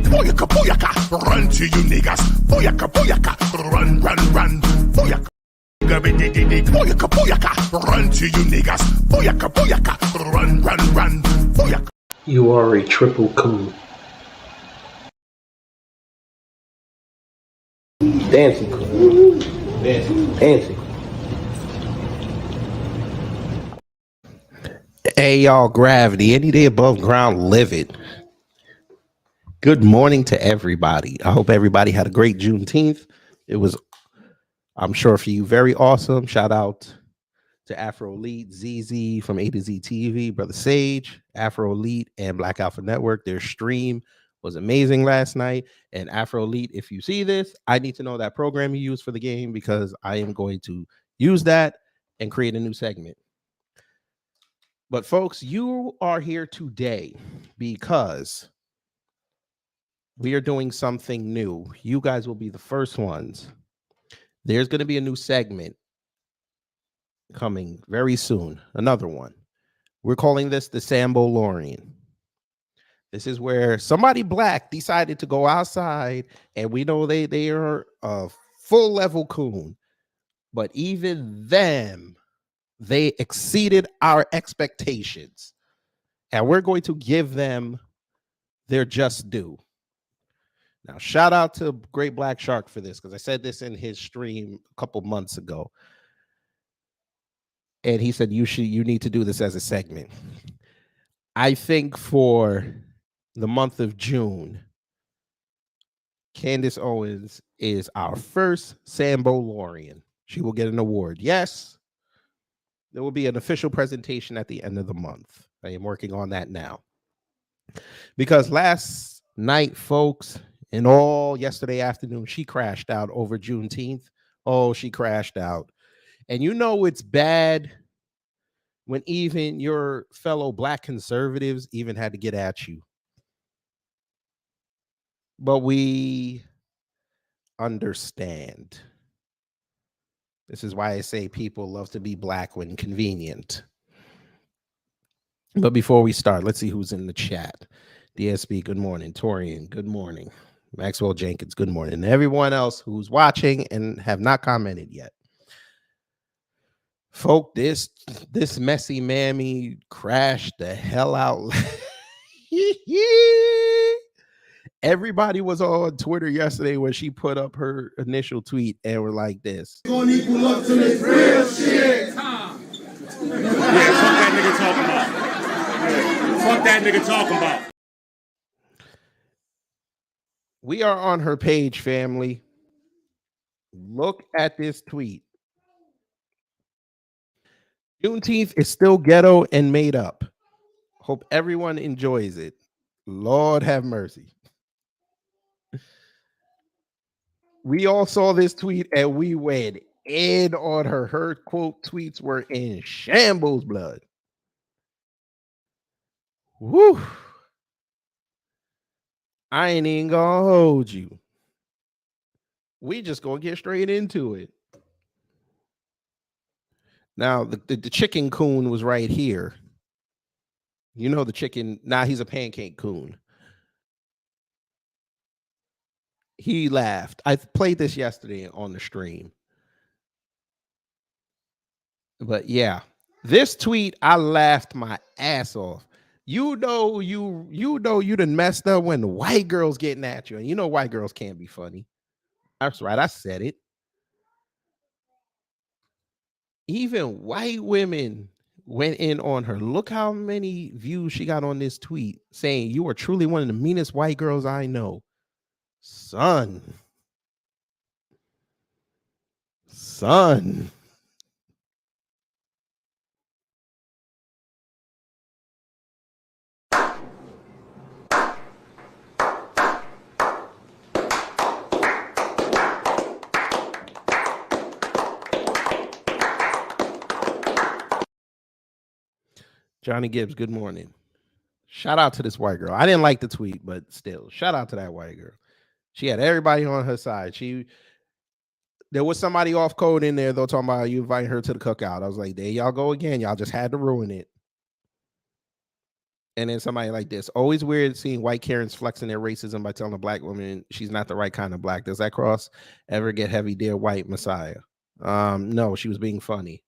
Booyaka, booyaka, run to you niggas. Booyaka, booyaka, run, run, run. Booyaka. Booyaka, booyaka, run to you niggas. Booyaka, booyaka, run, run, run. Booyaka. You are a triple coon. Dancing coon. Dancing. Hey y'all, Gravity, any day above ground, live it. Good morning to everybody. I hope everybody had a great Juneteenth. It was, I'm sure for you, very awesome. Shout out to Afro Elite, ZZ from A to Z TV, Brother Sage, Afro Elite, and Black Alpha Network. Their stream was amazing last night. And Afro Elite, if you see this, I need to know that program you use for the game because I am going to use that and create a new segment. But folks, you are here today because we are doing something new. You guys will be the first ones. There's going to be a new segment coming very soon. Another one. We're calling this the Sambo Lorian. This is where somebody black decided to go outside, and we know they are a full level coon. But even them, they exceeded our expectations. And we're going to give them their just due. Now, shout out to Great Black Shark for this, because I said this in his stream a couple months ago. And he said, you need to do this as a segment. I think for the month of June, Candace Owens is our first Sambo Lorian. She will get an award. Yes, there will be an official presentation at the end of the month. I am working on that now. Because last night, folks, and all yesterday afternoon, she crashed out over Juneteenth. Oh, she crashed out. And you know it's bad when even your fellow black conservatives even had to get at you. But we understand. This is why I say people love to be black when convenient. But before we start, let's see who's in the chat. DSB, good morning. Torian, good morning. Maxwell Jenkins, good morning. And everyone else who's watching and have not commented yet. Folk, this messy mammy crashed the hell out. Everybody was on Twitter yesterday when she put up her initial tweet and were like this. Gonna equal up to this real shit. Yeah, fuck that nigga talking about. Fuck that that nigga talking about? We are on her page, family. Look at this tweet. Juneteenth is still ghetto and made up. Hope everyone enjoys it. Lord have mercy. We all saw this tweet and we went in on her. Her quote tweets were in shambles, blood. Woo. I ain't even gonna hold you. We just gonna get straight into it. Now, the chicken coon was right here. You know the chicken. Now he's a pancake coon. He laughed. I played this yesterday on the stream. But yeah, this tweet, I laughed my ass off. You know you done messed up when the white girl's getting at you. And you know white girls can't be funny. That's right. I said it. Even white women went in on her. Look how many views she got on this tweet saying you are truly one of the meanest white girls I know. Son. Johnny Gibbs, good morning. Shout out to this white girl. I didn't like the tweet, but still, shout out to that white girl. She had everybody on her side. There was somebody off code in there though talking about you inviting her to the cookout. I was like, there y'all go again. Y'all just had to ruin it. And then somebody like this. Always weird seeing white Karens flexing their racism by telling a black woman she's not the right kind of black. Does that cross ever get heavy, dear white messiah? No, she was being funny.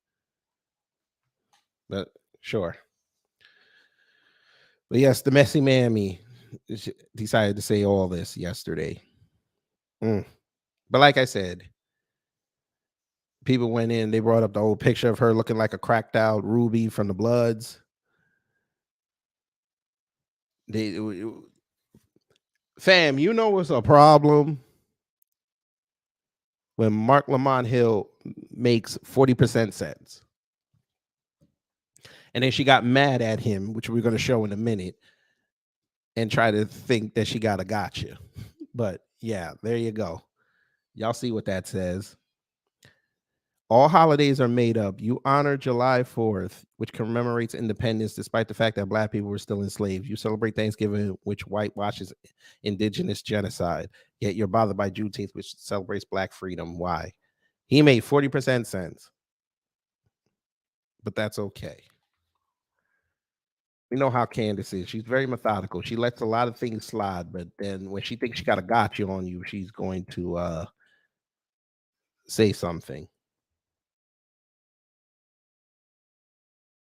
But sure. But yes, the messy mammy decided to say all this yesterday. But like I said, people went in, they brought up the old picture of her looking like a cracked out Ruby from the Bloods. Fam, you know what's a problem? When Mark Lamont Hill makes 40% sense. And then she got mad at him, which we're going to show in a minute, and try to think that she got a gotcha. But yeah, there you go. Y'all see what that says. All holidays are made up. You honor July 4th, which commemorates independence, despite the fact that black people were still enslaved. You celebrate Thanksgiving, which whitewashes indigenous genocide. Yet you're bothered by Juneteenth, which celebrates black freedom. Why? He made 40% sense. But that's okay. We know how Candace is. She's very methodical. She lets a lot of things slide, but then when she thinks she got a gotcha on you, she's going to say something.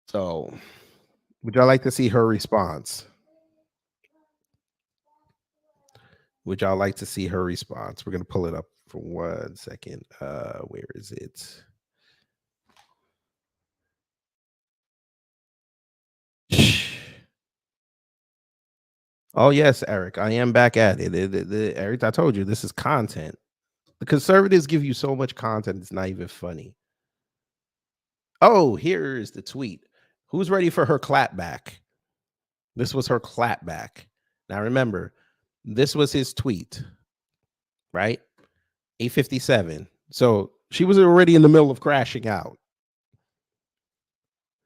So, would y'all like to see her response? We're going to pull it up for 1 second. Where is it? Oh, yes, Eric. I am back at it. Eric, I told you, this is content. The conservatives give you so much content, it's not even funny. Oh, here's the tweet. Who's ready for her clapback? This was her clapback. Now, remember, this was his tweet, right? 8:57. So she was already in the middle of crashing out.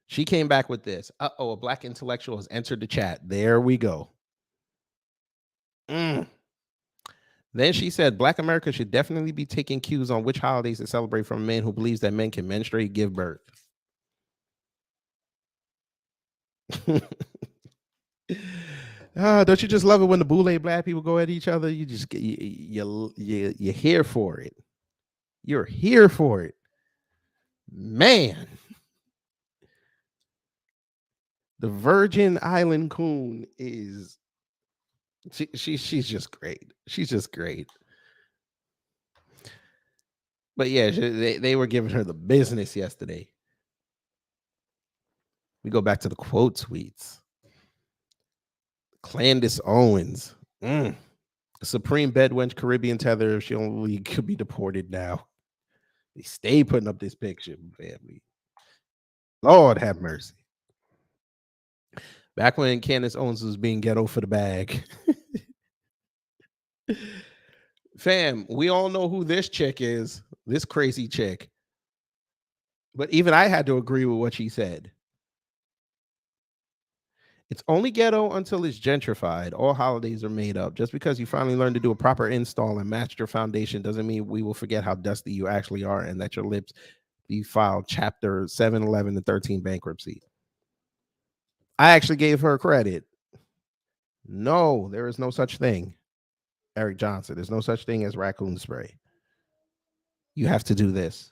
She came back with this. Uh-oh, a black intellectual has entered the chat. There we go. Then she said, Black America should definitely be taking cues on which holidays to celebrate from a man who believes that men can menstruate, give birth. Don't you just love it when the boule black people go at each other? You just you're here for it. You're here for it, man. The Virgin Island coon is she's just great. She's just great. But yeah, they were giving her the business yesterday. We go back to the quote tweets. Candace Owens. Supreme bedwench Caribbean tether. She only could be deported now. They stay putting up this picture, family. Lord have mercy. Back when Candace Owens was being ghetto for the bag. Fam, we all know who this chick is. This crazy chick. But even I had to agree with what she said. It's only ghetto until it's gentrified. All holidays are made up. Just because you finally learned to do a proper install and matched your foundation doesn't mean we will forget how dusty you actually are and that your lips be filed chapter 7, 11, and 13 bankruptcy. I actually gave her credit. No, there is no such thing. Eric Johnson, there's no such thing as raccoon spray. You have to do this.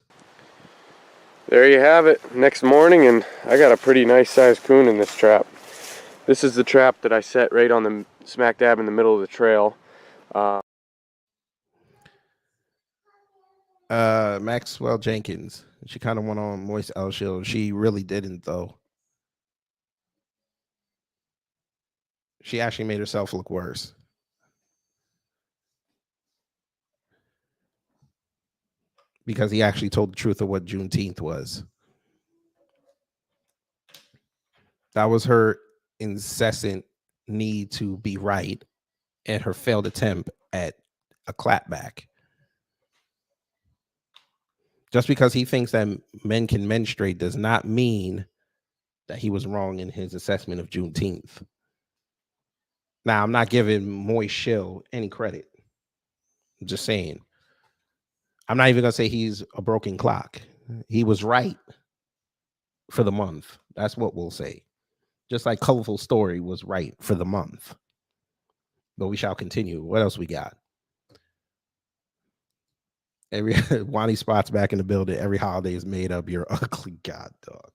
There you have it. Next morning, and I got a pretty nice sized coon in this trap. This is the trap that I set right on the smack dab in the middle of the trail. Maxwell Jenkins. She kind of went on Moist L Shield. She really didn't, though. She actually made herself look worse. Because he actually told the truth of what Juneteenth was. That was her incessant need to be right and her failed attempt at a clapback. Just because he thinks that men can menstruate does not mean that he was wrong in his assessment of Juneteenth. Now, I'm not giving Moist Shill any credit. I'm just saying. I'm not even going to say he's a broken clock. He was right for the month. That's what we'll say. Just like Colorful Story was right for the month. But we shall continue. What else we got? Wani Spot's back in the building. Every holiday is made up. You're ugly, god dog.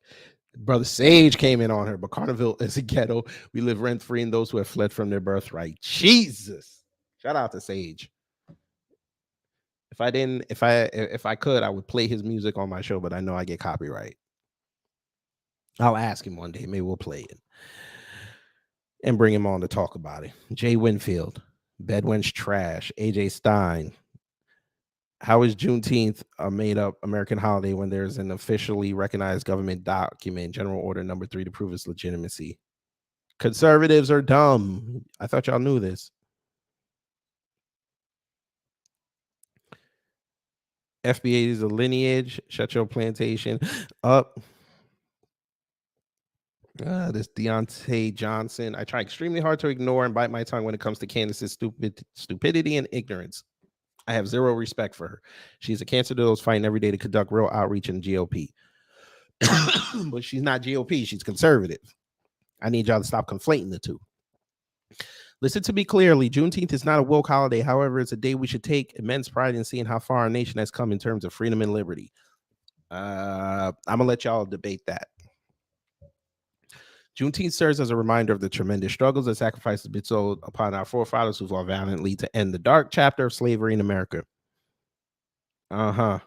Brother Sage came in on her, but Carnival is a ghetto. We live rent free in those who have fled from their birthright. Jesus. Shout out to Sage. If I could, I would play his music on my show, but I know I get copyright. I'll ask him one day. Maybe we'll play it and bring him on to talk about it. Jay Winfield, Bedwench Trash, AJ Stein. How is Juneteenth a made-up American holiday when there's an officially recognized government document, General Order Number 3, to prove its legitimacy? Conservatives are dumb. I thought y'all knew this. FBA is a lineage. Shut your plantation up. This Deontay Johnson. I try extremely hard to ignore and bite my tongue when it comes to Candace's stupidity and ignorance. I have zero respect for her. She's a cancer to those fighting every day to conduct real outreach in GOP. But she's not GOP. She's conservative. I need y'all to stop conflating the two. Listen to me clearly. Juneteenth is not a woke holiday. However, it's a day we should take immense pride in seeing how far our nation has come in terms of freedom and liberty. I'm going to let y'all debate that. Juneteenth serves as a reminder of the tremendous struggles and sacrifices bestowed upon our forefathers who fought valiantly to end the dark chapter of slavery in America. While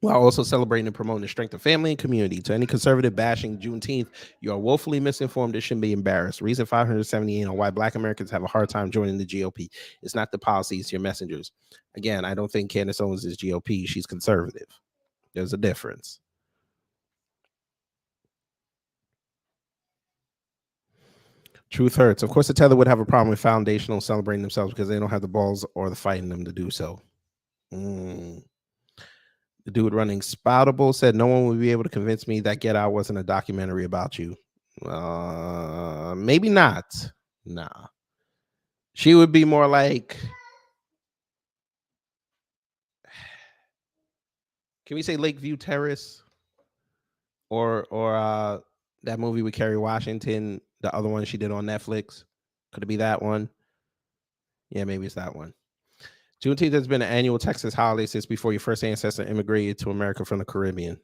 also celebrating and promoting the strength of family and community. To any conservative bashing Juneteenth, you are woefully misinformed and shouldn't be embarrassed. Reason 578 on why Black Americans have a hard time joining the GOP. It's not the policy, it's your messengers. Again, I don't think Candace Owens is GOP. She's conservative. There's a difference. Truth hurts. Of course, the tether would have a problem with foundational celebrating themselves because they don't have the balls or the fight in them to do so. The dude running Spoutable said, no one would be able to convince me that Get Out wasn't a documentary about you. Maybe not. Nah. She would be more like, can we say Lakeview Terrace? Or that movie with Kerry Washington, the other one she did on Netflix. Could it be that one? Yeah, maybe it's that one. Juneteenth has been an annual Texas holiday since before your first ancestor immigrated to America from the Caribbean.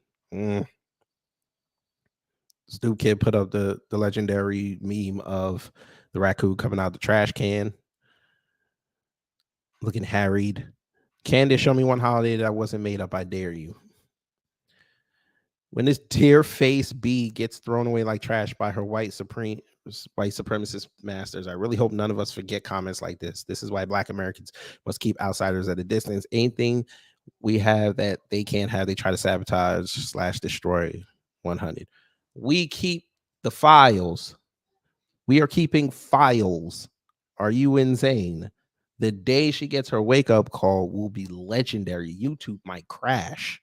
Stu Kid put up the legendary meme of the raccoon coming out the trash can, looking harried. Candace, show me one holiday that wasn't made up. I dare you. When this tear-faced bee gets thrown away like trash by her white white supremacist masters. I really hope none of us forget comments like this. This is why Black Americans must keep outsiders at a distance. Anything we have that they can't have, they try to sabotage / destroy. 100. We keep the files. We are keeping files. Are you insane? The day she gets her wake up call will be legendary. YouTube might crash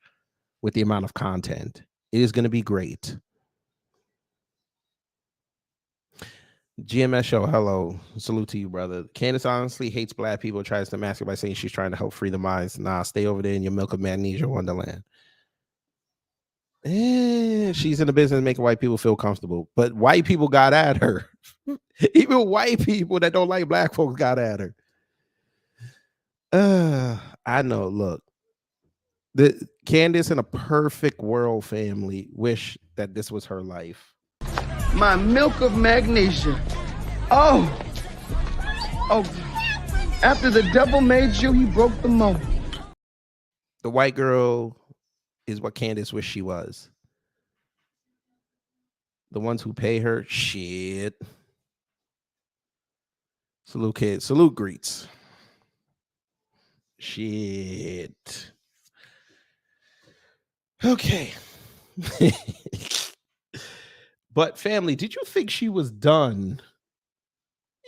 with the amount of content. It is going to be great. GMS show, hello. Salute to you, brother. Candace honestly hates Black people, tries to mask it by saying she's trying to help free the minds. Nah, stay over there in your milk of magnesia wonderland. She's in the business of making white people feel comfortable, but white people got at her. Even white people that don't like Black folks got at her. I know. Look, the Candace in a perfect world family wish that this was her life. My milk of magnesia. Oh, after the devil made you, he broke the mold. The white girl is what Candace wished she was. The ones who pay her, shit. Salute kids, salute greets. Shit. Okay. But family, did you think she was done?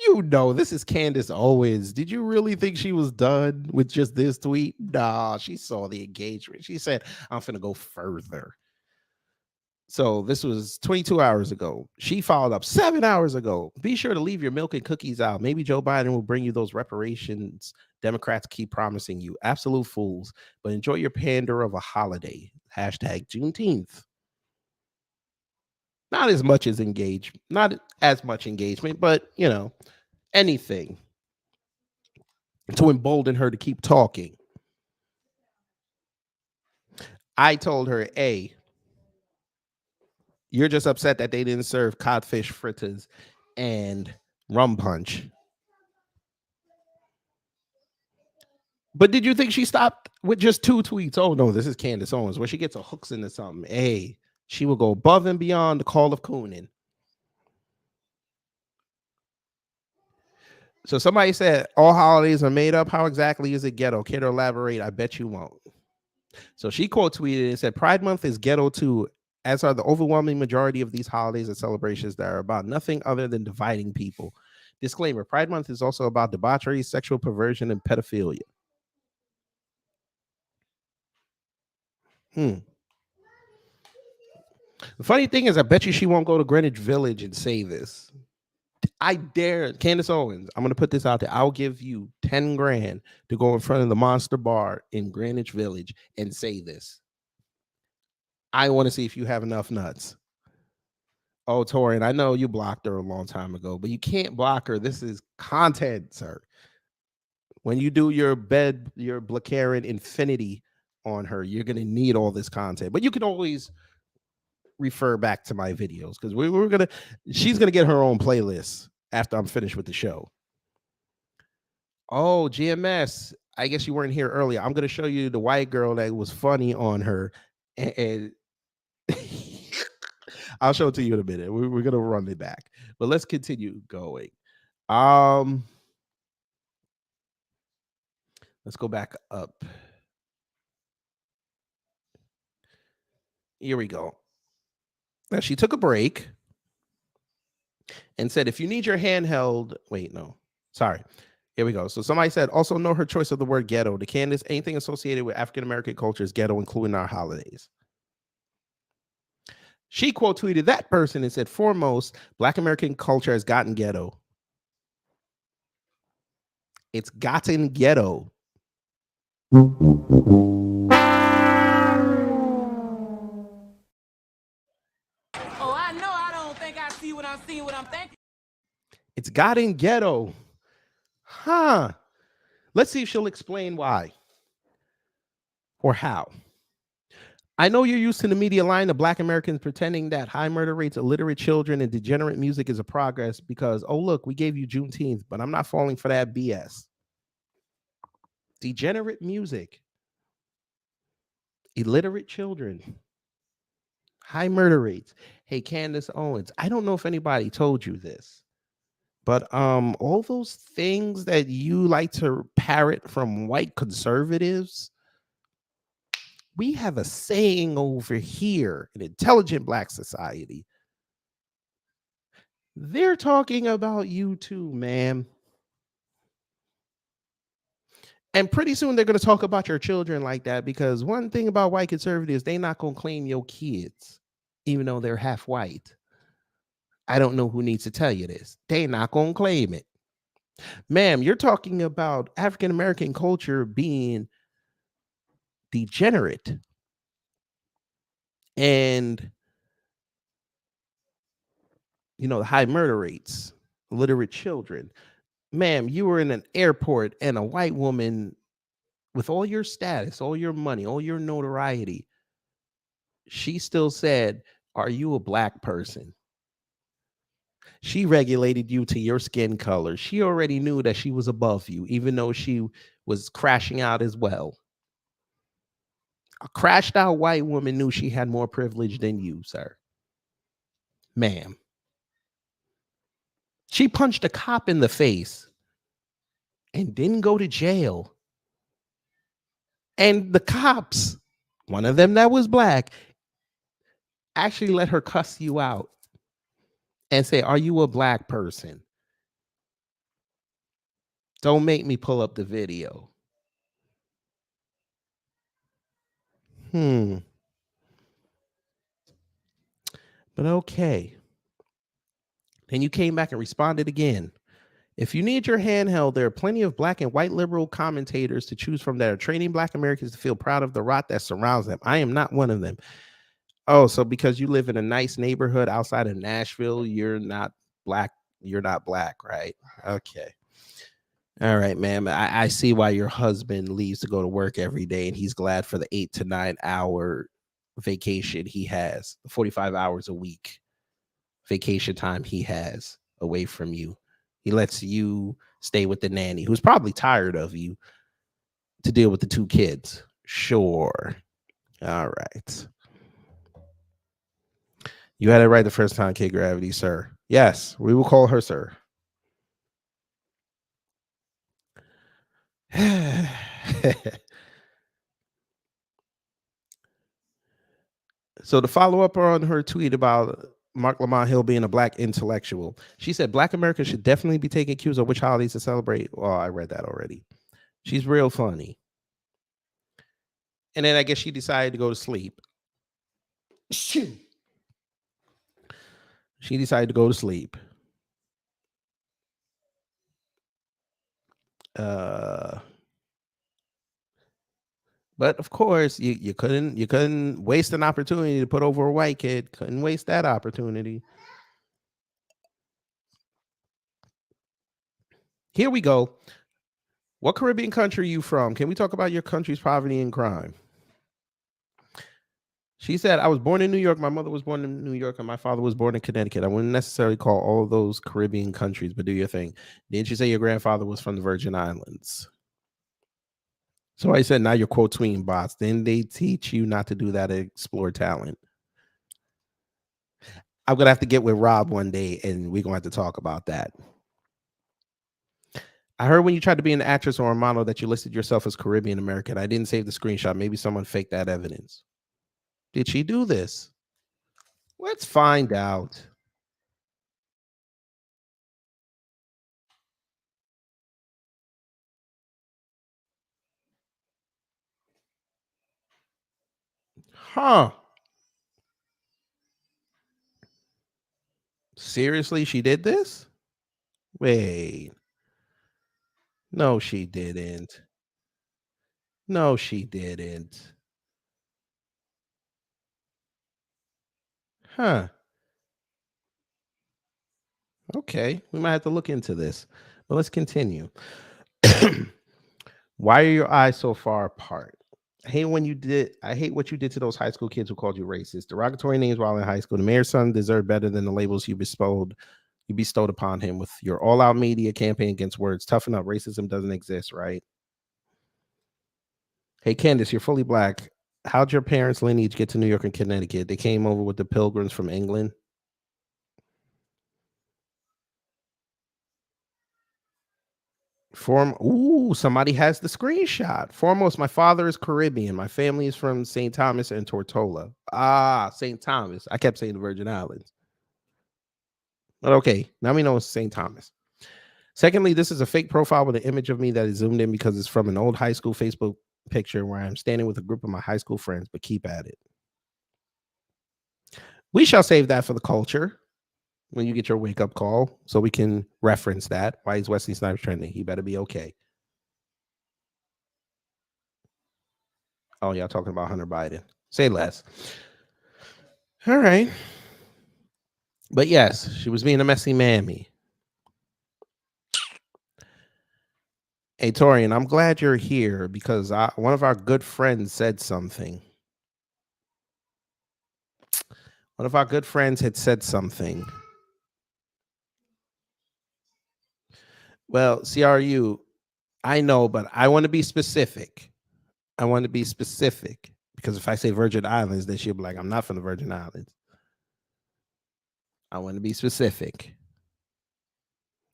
You know, this is Candace Owens. Did you really think she was done with just this tweet? Nah, she saw the engagement. She said, I'm finna go further. So this was 22 hours ago. She followed up 7 hours ago. Be sure to leave your milk and cookies out. Maybe Joe Biden will bring you those reparations Democrats keep promising you. Absolute fools. But enjoy your pander of a holiday. Hashtag Juneteenth. Not as much as not as much engagement, but you know, anything to embolden her to keep talking. I told her, hey, you're just upset that they didn't serve codfish fritters and rum punch. But did you think she stopped with just 2 tweets? Oh no, this is Candace Owens, where she gets her hooks into something. Hey, she will go above and beyond the call of cooning. So somebody said all holidays are made up. How exactly is it ghetto? Care to elaborate? I bet you won't. So she quote tweeted and said, Pride Month is ghetto too, as are the overwhelming majority of these holidays and celebrations that are about nothing other than dividing people. Disclaimer, Pride Month is also about debauchery, sexual perversion, and pedophilia. The funny thing is, I bet you she won't go to Greenwich Village and say this. I dare Candace Owens. I'm going to put this out there. I'll give you 10 grand to go in front of the Monster Bar in Greenwich Village and say this. I want to see if you have enough nuts. Oh, Torian, I know you blocked her a long time ago, but you can't block her. This is content, sir. When you do your Blackaren infinity on her, you're going to need all this content. But you can always refer back to my videos because she's going to get her own playlist after I'm finished with the show. Oh, GMS. I guess you weren't here earlier. I'm going to show you the white girl that was funny on her. And I'll show it to you in a minute. We're going to run it back. But let's continue going. Let's go back up. Here we go. Now, she took a break and said, if you need your handheld, wait, no, sorry. Here we go. So somebody said, also know her choice of the word ghetto. To Candace, anything associated with African-American culture is ghetto, including our holidays. She quote tweeted that person and said, foremost, Black American culture has gotten ghetto. It's gotten ghetto. It's gotten ghetto. Huh. Let's see if she'll explain why or how. I know you're used to the media line of Black Americans pretending that high murder rates, illiterate children, and degenerate music is a progress because, oh, look, we gave you Juneteenth, but I'm not falling for that BS. Degenerate music, illiterate children. High murder rates. Hey, Candace Owens, I don't know if anybody told you this, but all those things that you like to parrot from white conservatives, we have a saying over here in Intelligent Black Society. They're talking about you too, ma'am. And pretty soon they're going to talk about your children like that, because one thing about white conservatives, they not going to claim your kids, even though they're half white. I don't know who needs to tell you this. They not going to claim it. Ma'am, you're talking about African American culture being degenerate and, the high murder rates, illiterate children. Ma'am, you were in an airport and a white woman with all your status, all your money, all your notoriety, she still said, "Are you a black person?" She regulated you to your skin color. She already knew that she was above you, even though she was crashing out as well. A crashed out white woman knew she had more privilege than you, sir. Ma'am. She punched a cop in the face and didn't go to jail. And the cops, one of them that was black, actually let her cuss you out and say, "Are you a black person?" Don't make me pull up the video. But okay. Then you came back and responded again. If you need your handheld, there are plenty of black and white liberal commentators to choose from that are training black Americans to feel proud of the rot that surrounds them. I am not one of them. Oh, so because you live in a nice neighborhood outside of Nashville, you're not black. You're not black, right? Okay. All right, ma'am. I see why your husband leaves to go to work every day, and he's glad for the 8 to 9 hour vacation he has, 45 hours a week vacation time he has away from you. He lets you stay with the nanny, who's probably tired of you, to deal with the 2 kids. Sure. All right. You had it right the first time, Kid Gravity, sir. Yes, we will call her sir. So to follow up on her tweet about Mark Lamont Hill being a black intellectual, she said black Americans should definitely be taking cues on which holidays to celebrate. Well, I read that already. She's real funny. And then I guess she decided to go to sleep. She decided to go to sleep. But of course, you couldn't waste an opportunity to put over a white kid. Couldn't waste that opportunity. Here we go. What Caribbean country are you from? Can we talk about your country's poverty and crime? She said, "I was born in New York. My mother was born in New York, and my father was born in Connecticut. I wouldn't necessarily call all of those Caribbean countries, but do your thing. Didn't you say your grandfather was from the Virgin Islands?" So I said, "Now you're quote tweeting bots. Then they teach you not to do that to explore talent." I'm gonna have to get with Rob one day, and we're gonna have to talk about that. I heard when you tried to be an actress or a model that you listed yourself as Caribbean American. I didn't save the screenshot. Maybe someone faked that evidence. Did she do this? Let's find out. Huh. Seriously, she did this? Wait. No, she didn't. No, she didn't. Huh. Okay. We might have to look into this. But let's continue. Why are your eyes so far apart? I hate what you did to those high school kids who called you racist. Derogatory names while in high school. The mayor's son deserved better than the labels you bestowed upon him with your all-out media campaign against words. Toughen up. Racism doesn't exist, right? Hey, Candace, you're fully black. how'd your parents' lineage get to New York and Connecticut? They came over with the Pilgrims from England. Somebody has the screenshot. Foremost, my father is Caribbean. My family is from St. Thomas and Tortola. St. Thomas. I kept saying the Virgin Islands. But okay, now we know it's St. Thomas. Secondly, this is a fake profile with an image of me that is zoomed in because it's from an old high school Facebook picture where I'm standing with a group of my high school friends, but keep at it. We shall save that for the culture when you get your wake-up call so we can reference that. Why is Wesley Snipes trending? He better be okay. Oh, y'all talking about Hunter Biden. Say less. All right. But yes, she was being a messy mammy. Hey, Torian, I'm glad you're here because one of our good friends said something. One of our good friends had said something. Well, CRU, I know, but I want to be specific. I want to be specific because if I say Virgin Islands, then she'll be like, I'm not from the Virgin Islands. I want to be specific.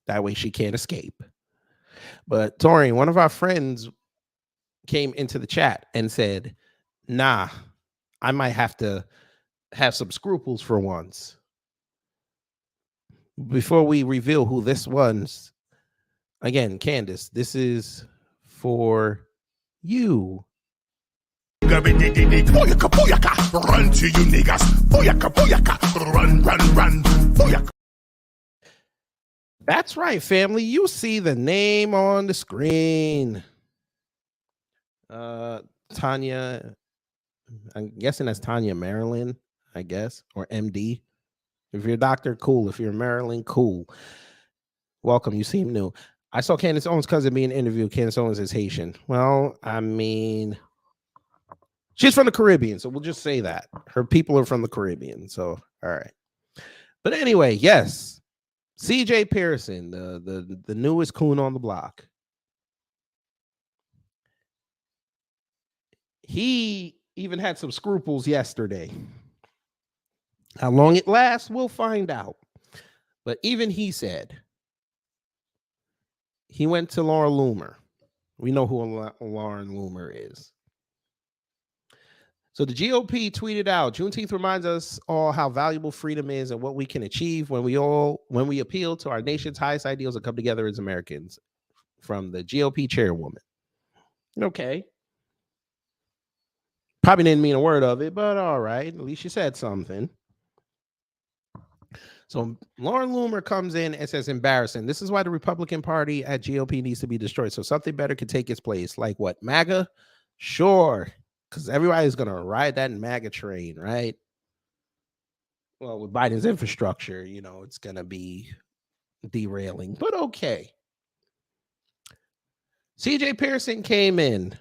That way she can't escape. But Torian, one of our friends came into the chat and said, nah, I might have to have some scruples for once. Before we reveal who this was, again, Candace, this is for you. Run to you niggas. Run. That's right, family. You see the name on the screen. Tanya, I'm guessing that's Tanya Maryland, I guess, or MD. If you're a doctor, cool. If you're Maryland, cool. Welcome. You seem new. I saw Candace Owens' cousin being interviewed. Candace Owens is Haitian. Well, I mean, she's from the Caribbean, so we'll just say that. Her people are from the Caribbean, so all right. But anyway, yes, CJ Pearson, the newest coon on the block. He even had some scruples yesterday. How long it lasts, we'll find out. But even he said he went to Lauren Loomer. We know who Lauren Loomer is. So the GOP tweeted out, Juneteenth reminds us all how valuable freedom is and what we can achieve when we appeal to our nation's highest ideals and come together as Americans. From the GOP chairwoman. Okay. Probably didn't mean a word of it, but all right. At least she said something. So Lauren Loomer comes in and says, embarrassing. This is why the Republican Party at GOP needs to be destroyed. So something better could take its place. Like what? MAGA? Sure. Because everybody's going to ride that MAGA train, right? Well, with Biden's infrastructure, you know, it's going to be derailing. But okay. CJ Pearson came in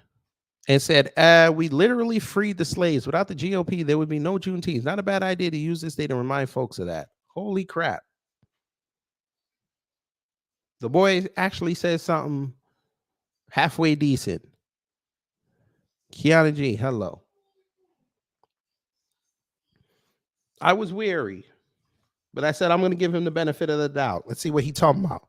and said, we literally freed the slaves. Without the GOP, there would be no Juneteenth. Not a bad idea to use this day to remind folks of that. Holy crap. The boy actually says something halfway decent. Kiana G, hello. I was weary, but I said I'm going to give him the benefit of the doubt. Let's see what he's talking about.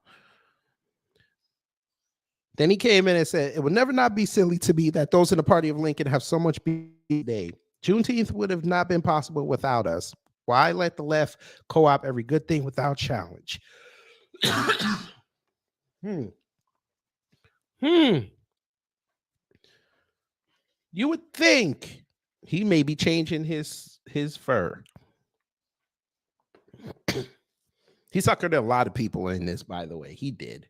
Then he came in and said, it would never not be silly to me that those in the party of Lincoln have so much day. Juneteenth would have not been possible without us. Why let the left co-op every good thing without challenge? You would think he may be changing his fur. He suckered a lot of people in this, by the way. He did.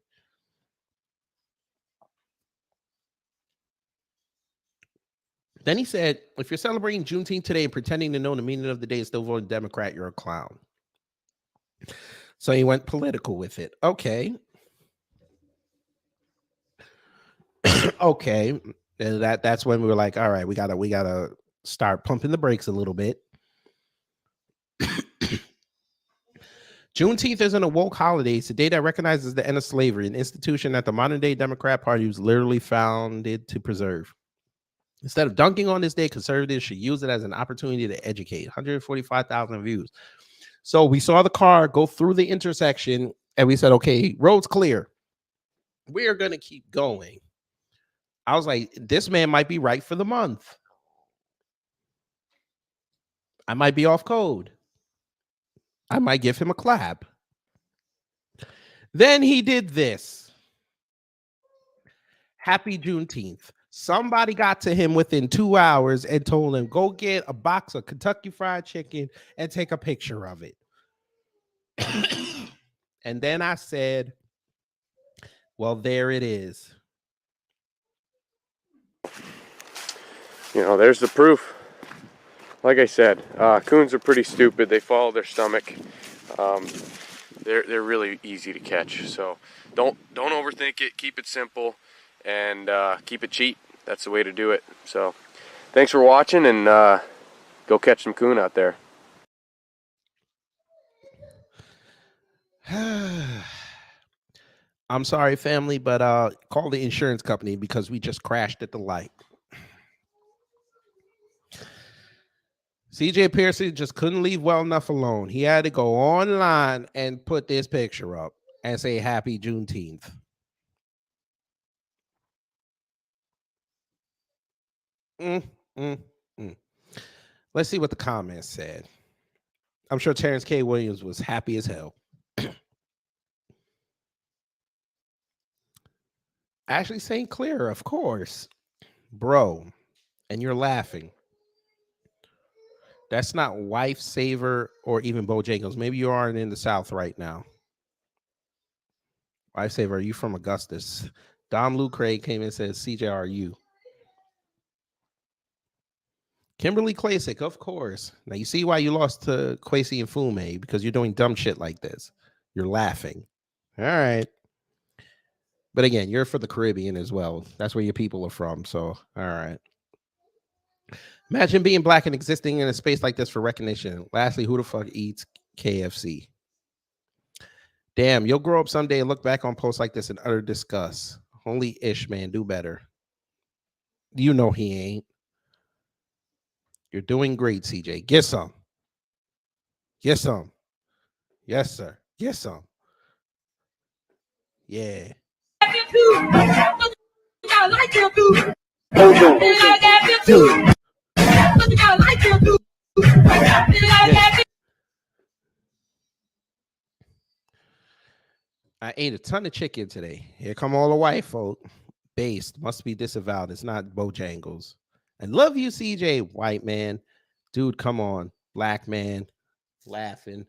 Then he said, if you're celebrating Juneteenth today and pretending to know the meaning of the day and still voting Democrat, you're a clown. So he went political with it. Okay. Okay. And that's when we were like, all right, we gotta start pumping the brakes a little bit. Juneteenth isn't a woke holiday. It's a day that recognizes the end of slavery, an institution that the modern day Democrat Party was literally founded to preserve. Instead of dunking on this day, conservatives should use it as an opportunity to educate. 145,000 views. So we saw the car go through the intersection and we said, okay, road's clear. We are going to keep going. I was like, this man might be right for the month. I might be off code. I might give him a clap. Then he did this. Happy Juneteenth. Somebody got to him within 2 hours and told him, go get a box of Kentucky Fried Chicken and take a picture of it. And then I said, well, there it is. You know, there's the proof. Like I said, coons are pretty stupid. They follow their stomach. They're really easy to catch. So don't overthink it. Keep it simple and keep it cheap. That's the way to do it. So thanks for watching, and go catch some coon out there. I'm sorry, family, but call the insurance company because we just crashed at the light. CJ Pearson just couldn't leave well enough alone. He had to go online and put this picture up and say happy Juneteenth. Let's see what the comments said. I'm sure Terrence K. Williams was happy as hell. Ashley St. Clair, of course. Bro, and you're laughing. That's not Wife Saver or even Bojangles. Maybe you aren't in the South right now. Wife Saver, are you from Augustus? Dom Lou Craig came in and says, CJ, are you? Kimberly Klasick, of course. Now you see why you lost to Kwesi and Fume, because you're doing dumb shit like this. You're laughing. All right. But again, you're for the Caribbean as well. That's where your people are from. So, all right. Imagine being black and existing in a space like this for recognition. Lastly, who the fuck eats KFC? Damn, you'll grow up someday and look back on posts like this in utter disgust. Only Ish, man, do better. You know he ain't. You're doing great, CJ. Get some. Get some. Yes, sir. Get some. Yeah. I ate a ton of chicken today. Here come all the white folk. Based. Must be disavowed. It's not Bojangles. And love you, CJ. White man. Dude, come on. Black man. Laughing.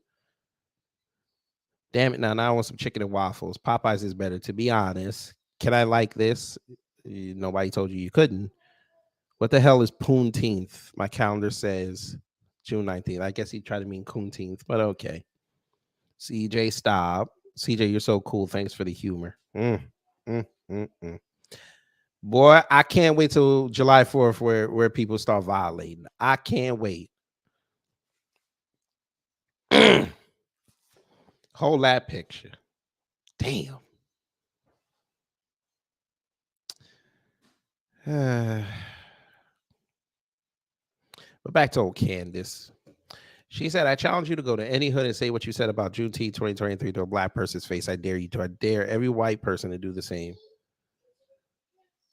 Damn it. Now I want some chicken and waffles. Popeyes is better. To be honest. Can I like this? Nobody told you couldn't. What the hell is Poonteenth? My calendar says June 19th. I guess he tried to mean Coonteenth, but okay. CJ, stop. CJ, you're so cool. Thanks for the humor. Boy, I can't wait till July 4th where people start violating. I can't wait. Hold that picture. Damn. But back to old Candace. She said, I challenge you to go to any hood and say what you said about Juneteenth 2023 to a black person's face. I dare you to. I dare every white person to do the same.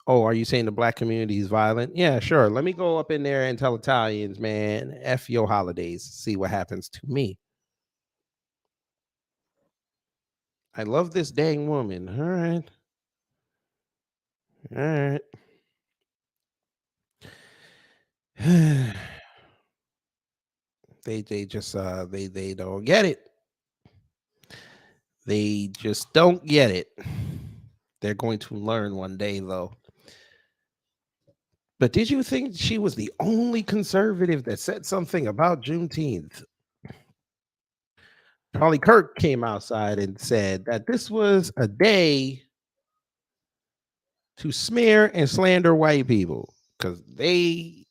Oh, are you saying the black community is violent? Yeah, sure. Let me go up in there and tell Italians, man, F your holidays. See what happens to me. I love this dang woman. All right. All right. They just they don't get it. They just don't get it. They're going to learn one day, though. But did you think she was the only conservative that said something about Juneteenth? Charlie Kirk came outside and said that this was a day to smear and slander white people because they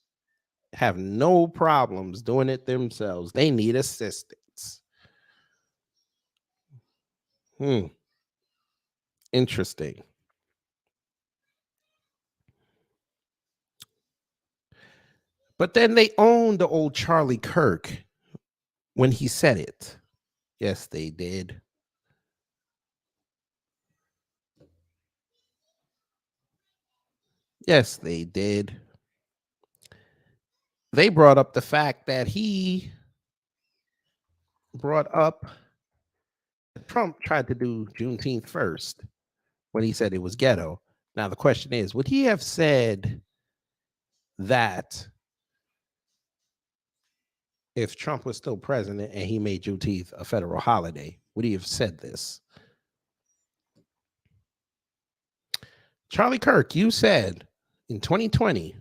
have no problems doing it themselves. They need assistance. Interesting. But then they owned the old Charlie Kirk when he said it. Yes, they did. Yes, they did. They brought up the fact that he brought up Trump tried to do Juneteenth first when he said it was ghetto. Now, the question is, would he have said that if Trump was still president and he made Juneteenth a federal holiday? Would he have said this? Charlie Kirk, you said in 2020,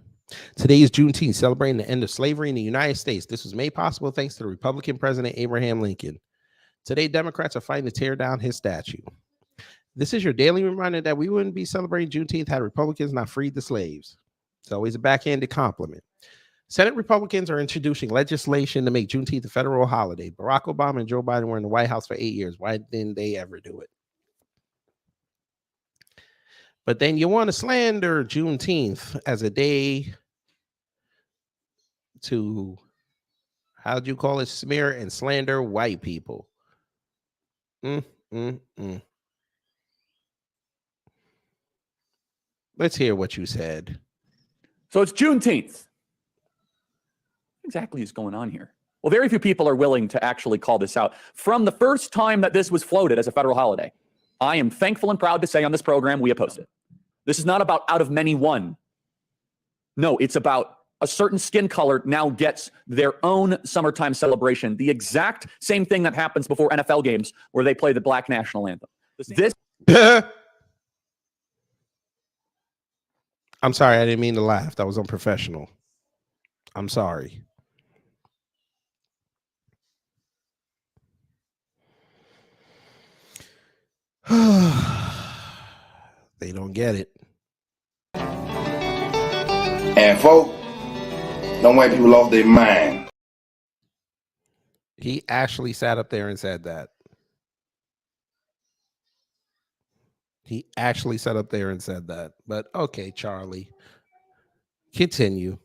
today is Juneteenth, celebrating the end of slavery in the United States. This was made possible thanks to the Republican President Abraham Lincoln. Today, Democrats are fighting to tear down his statue. This is your daily reminder that we wouldn't be celebrating Juneteenth had Republicans not freed the slaves. It's always a backhanded compliment. Senate Republicans are introducing legislation to make Juneteenth a federal holiday. Barack Obama and Joe Biden were in the White House for 8 years. Why didn't they ever do it? But then you want to slander Juneteenth as a day to, how'd you call it, smear and slander white people. Let's hear what you said. So it's Juneteenth. What exactly is going on here? Well, very few people are willing to actually call this out. From the first time that this was floated as a federal holiday, I am thankful and proud to say on this program, we opposed it. This is not about out of many one. No, it's about a certain skin color now gets their own summertime celebration. The exact same thing that happens before NFL games where they play the Black National Anthem. This. I'm sorry, I didn't mean to laugh. That was unprofessional. I'm sorry. They don't get it. And folk, them white people lost their mind. He actually sat up there and said that. He actually sat up there and said that. But okay, Charlie, continue.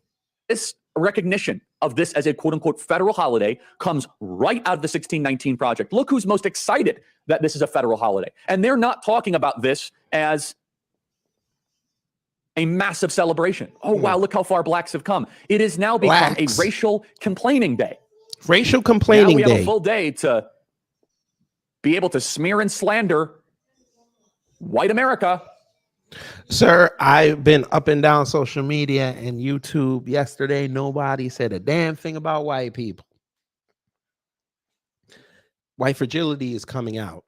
This recognition of this as a quote-unquote federal holiday comes right out of the 1619 Project. Look who's most excited that this is a federal holiday. And they're not talking about this as a massive celebration. Oh, wow, look how far blacks have come. It has now become a racial complaining day. Racial complaining day. Now we have a full day to be able to smear and slander white America. Sir, I've been up and down social media and YouTube yesterday. Nobody said a damn thing about white people. White fragility is coming out.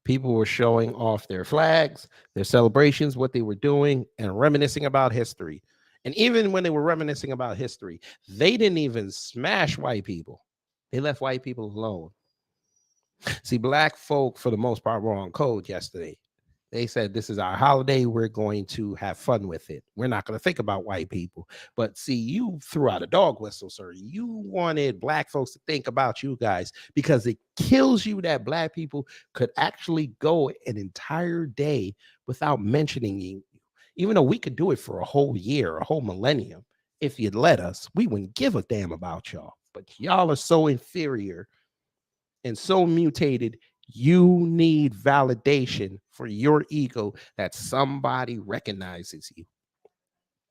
People were showing off their flags, their celebrations, what they were doing, and reminiscing about history. And even when they were reminiscing about history, they didn't even smash white people. They left white people alone. See, black folk, for the most part, were on code yesterday. They said, this is our holiday. We're going to have fun with it. We're not going to think about white people. But see, you threw out a dog whistle, sir. You wanted black folks to think about you guys because it kills you that black people could actually go an entire day without mentioning you. Even though we could do it for a whole year, a whole millennium, if you'd let us, we wouldn't give a damn about y'all. But y'all are so inferior and so mutated. You need validation for your ego that somebody recognizes you.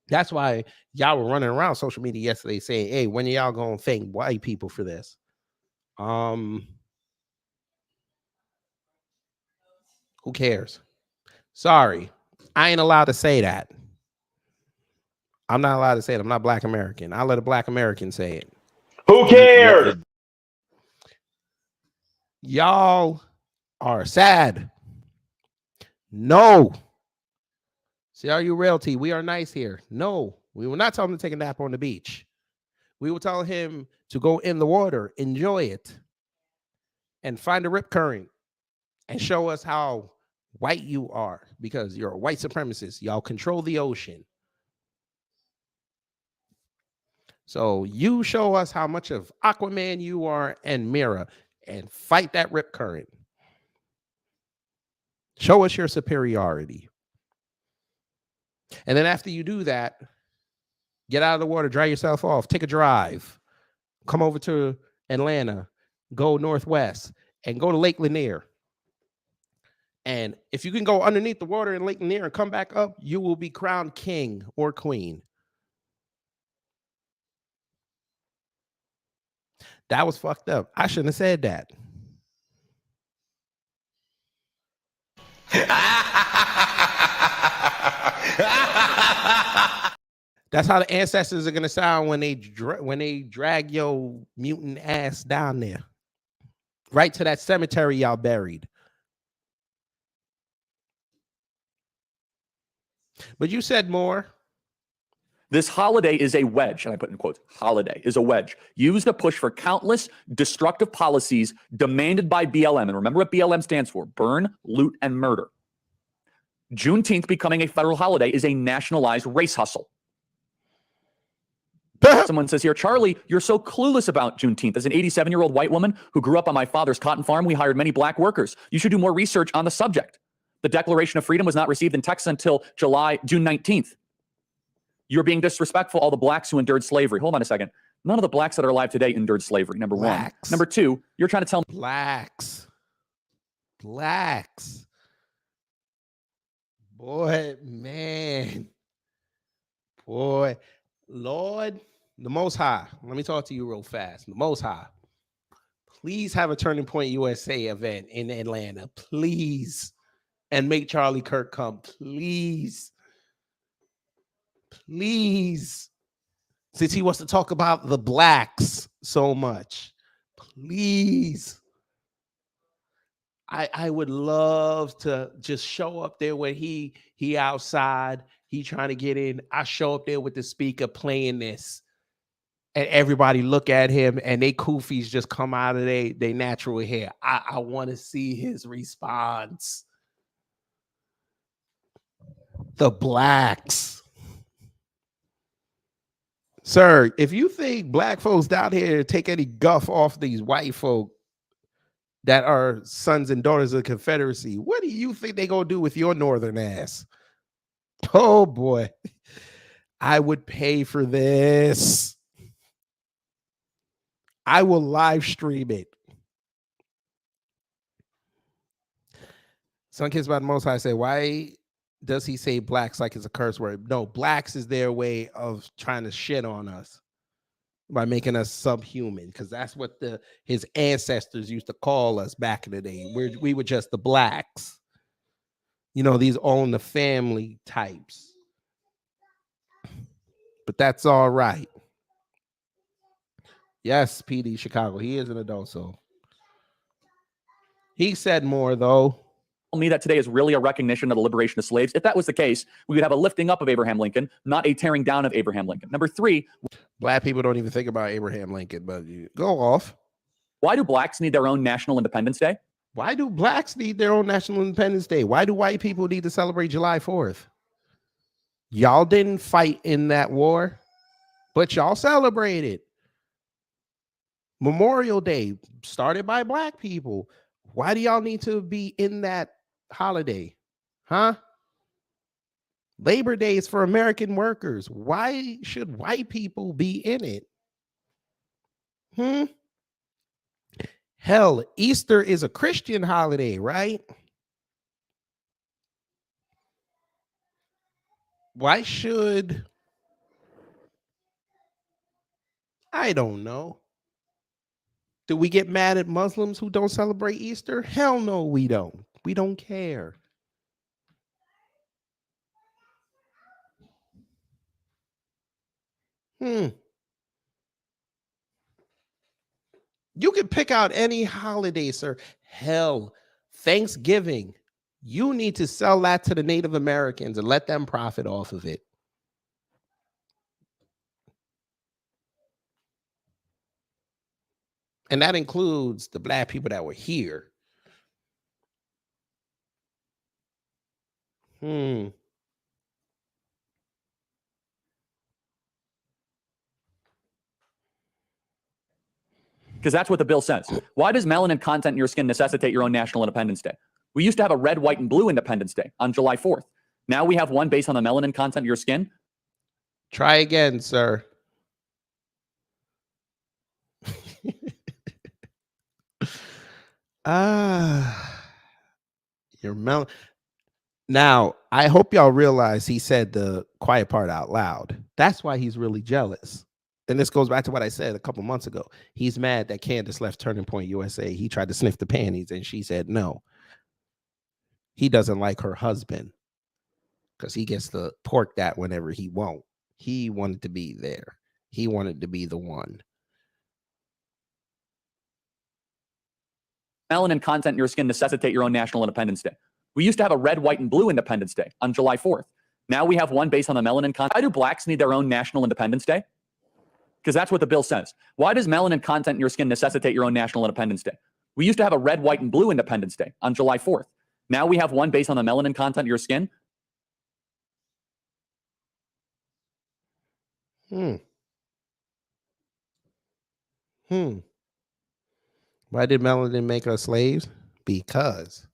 That's why y'all were running around social media yesterday saying, hey, when y'all gonna thank white people for this? Who cares? Sorry, I ain't allowed to say that. I'm not allowed to say it. I'm not Black American. I'll let a Black American say it. Who cares? Y'all are sad. No. See, are you realty? We are nice here. No, we will not tell him to take a nap on the beach. We will tell him to go in the water, enjoy it, and find a rip current and show us how white you are because you're a white supremacist. Y'all control the ocean. So you show us how much of Aquaman you are and Mira and fight that rip current. Show us your superiority. And then after you do that, get out of the water, dry yourself off, take a drive, come over to Atlanta, go northwest, and go to Lake Lanier. And if you can go underneath the water in Lake Lanier and come back up, you will be crowned king or queen. That was fucked up. I shouldn't have said that. That's how the ancestors are gonna sound when they drag your mutant ass down there, right to that cemetery y'all buried. But you said more. This holiday is a wedge, and I put in quotes, holiday is a wedge, used to push for countless destructive policies demanded by BLM. And remember what BLM stands for: burn, loot, and murder. Juneteenth becoming a federal holiday is a nationalized race hustle. Someone says here, Charlie, you're so clueless about Juneteenth. As an 87-year-old white woman who grew up on my father's cotton farm, we hired many black workers. You should do more research on the subject. The Declaration of Freedom was not received in Texas until June 19th. You're being disrespectful, all the blacks who endured slavery. Hold on a second. None of the blacks that are alive today endured slavery, number Blacks. one. Number two, you're trying to tell me. Blacks. Boy, man. Boy, Lord, the Most High. Let me talk to you real fast. The Most High. Please have a Turning Point USA event in Atlanta. Please. And make Charlie Kirk come. Please. Please. Since he wants to talk about the blacks so much. Please. I would love to just show up there when he outside, he trying to get in. I show up there with the speaker playing this, and everybody look at him and they koofies just come out of their natural hair. I want to see his response. The blacks. Sir, if you think black folks down here take any guff off these white folk that are sons and daughters of the Confederacy, what do you think they gonna do with your northern ass? Oh boy, I would pay for this. I will live stream it. Some kids about the Most High say, why does he say blacks like it's a curse word? No, blacks is their way of trying to shit on us by making us subhuman, because that's what his ancestors used to call us back in the day. We were just the blacks. You know, these own the family types. But that's all right. Yes, PD Chicago. He is an adult, so he said more though. Me that today is really a recognition of the liberation of slaves. If that was the case, we would have a lifting up of Abraham Lincoln, not a tearing down of Abraham Lincoln. Number three, black people don't even think about Abraham Lincoln, but you go off. Why do blacks need their own National Independence Day? Why do blacks need their own National Independence Day? Why do white people need to celebrate July 4th? Y'all didn't fight in that war, but y'all celebrated. Memorial Day started by black people. Why do y'all need to be in that holiday? Huh? Labor Day is for American workers. Why should white people be in it? Hell, Easter is a Christian holiday, right? Why should... I don't know. Do we get mad at Muslims who don't celebrate Easter? Hell no, we don't. We don't care. You can pick out any holiday, sir. Hell, Thanksgiving. You need to sell that to the Native Americans and let them profit off of it. And that includes the black people that were here. Because that's what the bill says. Why does melanin content in your skin necessitate your own National Independence Day? We used to have a red, white, and blue Independence Day on July 4th. Now we have one based on the melanin content of your skin. Try again, sir. Your mel. Now, I hope y'all realize he said the quiet part out loud. That's why he's really jealous. And this goes back to what I said a couple months ago. He's mad that Candace left Turning Point USA. He tried to sniff the panties and she said no. He doesn't like her husband because he gets to pork that whenever he won't. He wanted to be there. He wanted to be the one. Melanin content in your skin necessitate your own National Independence Day. We used to have a red, white, and blue Independence Day on July 4th. Now we have one based on the melanin content. Why do blacks need their own National Independence Day? Because that's what the bill says. Why does melanin content in your skin necessitate your own National Independence Day? We used to have a red, white, and blue Independence Day on July 4th. Now we have one based on the melanin content of your skin. Why did melanin make us slaves? Because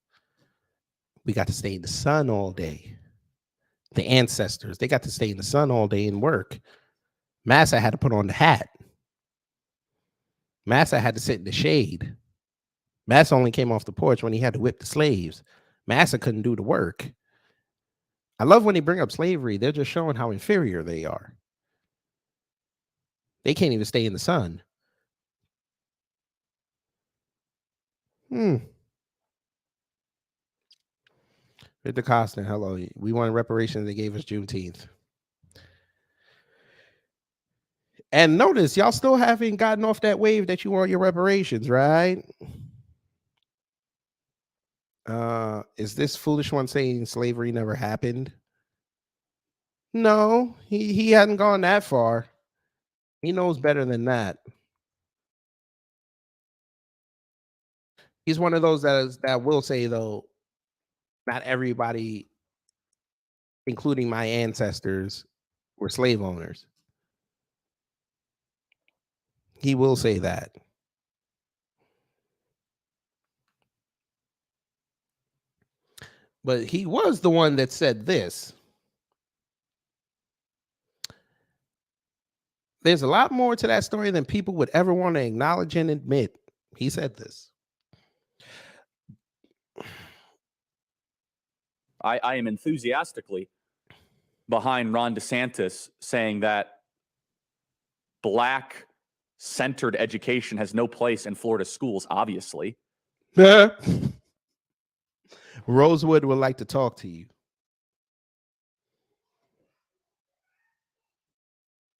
we got to stay in the sun all day. The ancestors, they got to stay in the sun all day and work. Massa had to put on the hat. Massa had to sit in the shade. Massa only came off the porch when he had to whip the slaves. Massa couldn't do the work. I love when they bring up slavery. They're just showing how inferior they are. They can't even stay in the sun. Victor Costin, hello. We wanted reparations. They gave us Juneteenth. And notice, y'all still haven't gotten off that wave that you want your reparations, right? Is this foolish one saying slavery never happened? No, he hadn't gone that far. He knows better than that. He's one of those that will say, though, not everybody, including my ancestors, were slave owners. He will say that. But he was the one that said this. There's a lot more to that story than people would ever want to acknowledge and admit. He said this. I am enthusiastically behind Ron DeSantis saying that black-centered education has no place in Florida schools, obviously. Rosewood would like to talk to you.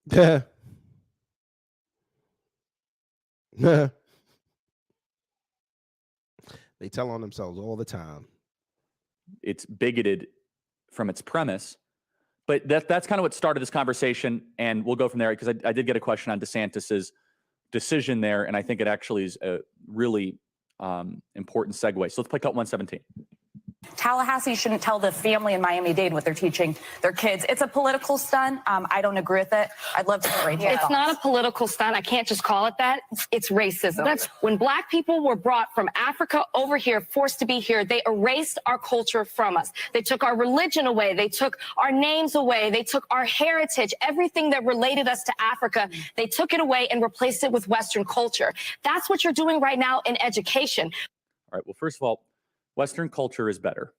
They tell on themselves all the time. It's bigoted from its premise, but that's kind of what started this conversation, and we'll go from there because I did get a question on DeSantis's decision there, and I think it actually is a really important segue. So let's play cut 117. Tallahassee shouldn't tell the family in Miami-Dade what they're teaching their kids. It's a political stunt. I don't agree with it. I'd love to hear Rachel. It's not a political stunt. I can't just call it that. It's racism. That's when black people were brought from Africa over here, forced to be here. They erased our culture from us. They took our religion away. They took our names away. They took our heritage, everything that related us to Africa. They took it away and replaced it with Western culture. That's what you're doing right now in education. All right. Well, first of all, Western culture is better.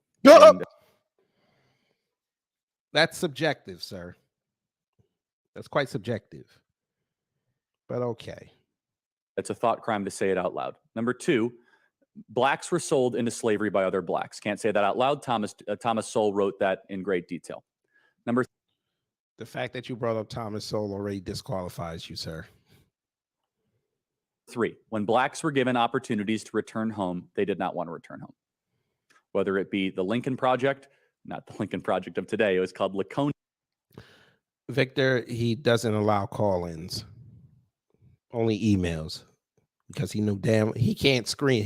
That's subjective, sir. That's quite subjective. But okay. It's a thought crime to say it out loud. Number two, blacks were sold into slavery by other blacks. Can't say that out loud. Thomas Sowell wrote that in great detail. Number the fact that you brought up Thomas Sowell already disqualifies you, sir. three, when blacks were given opportunities to return home, they did not want to return home. Whether it be the Lincoln Project, not the Lincoln Project of today, it was called Laconia. Victor, he doesn't allow call-ins, only emails, because he knew damn he can't screen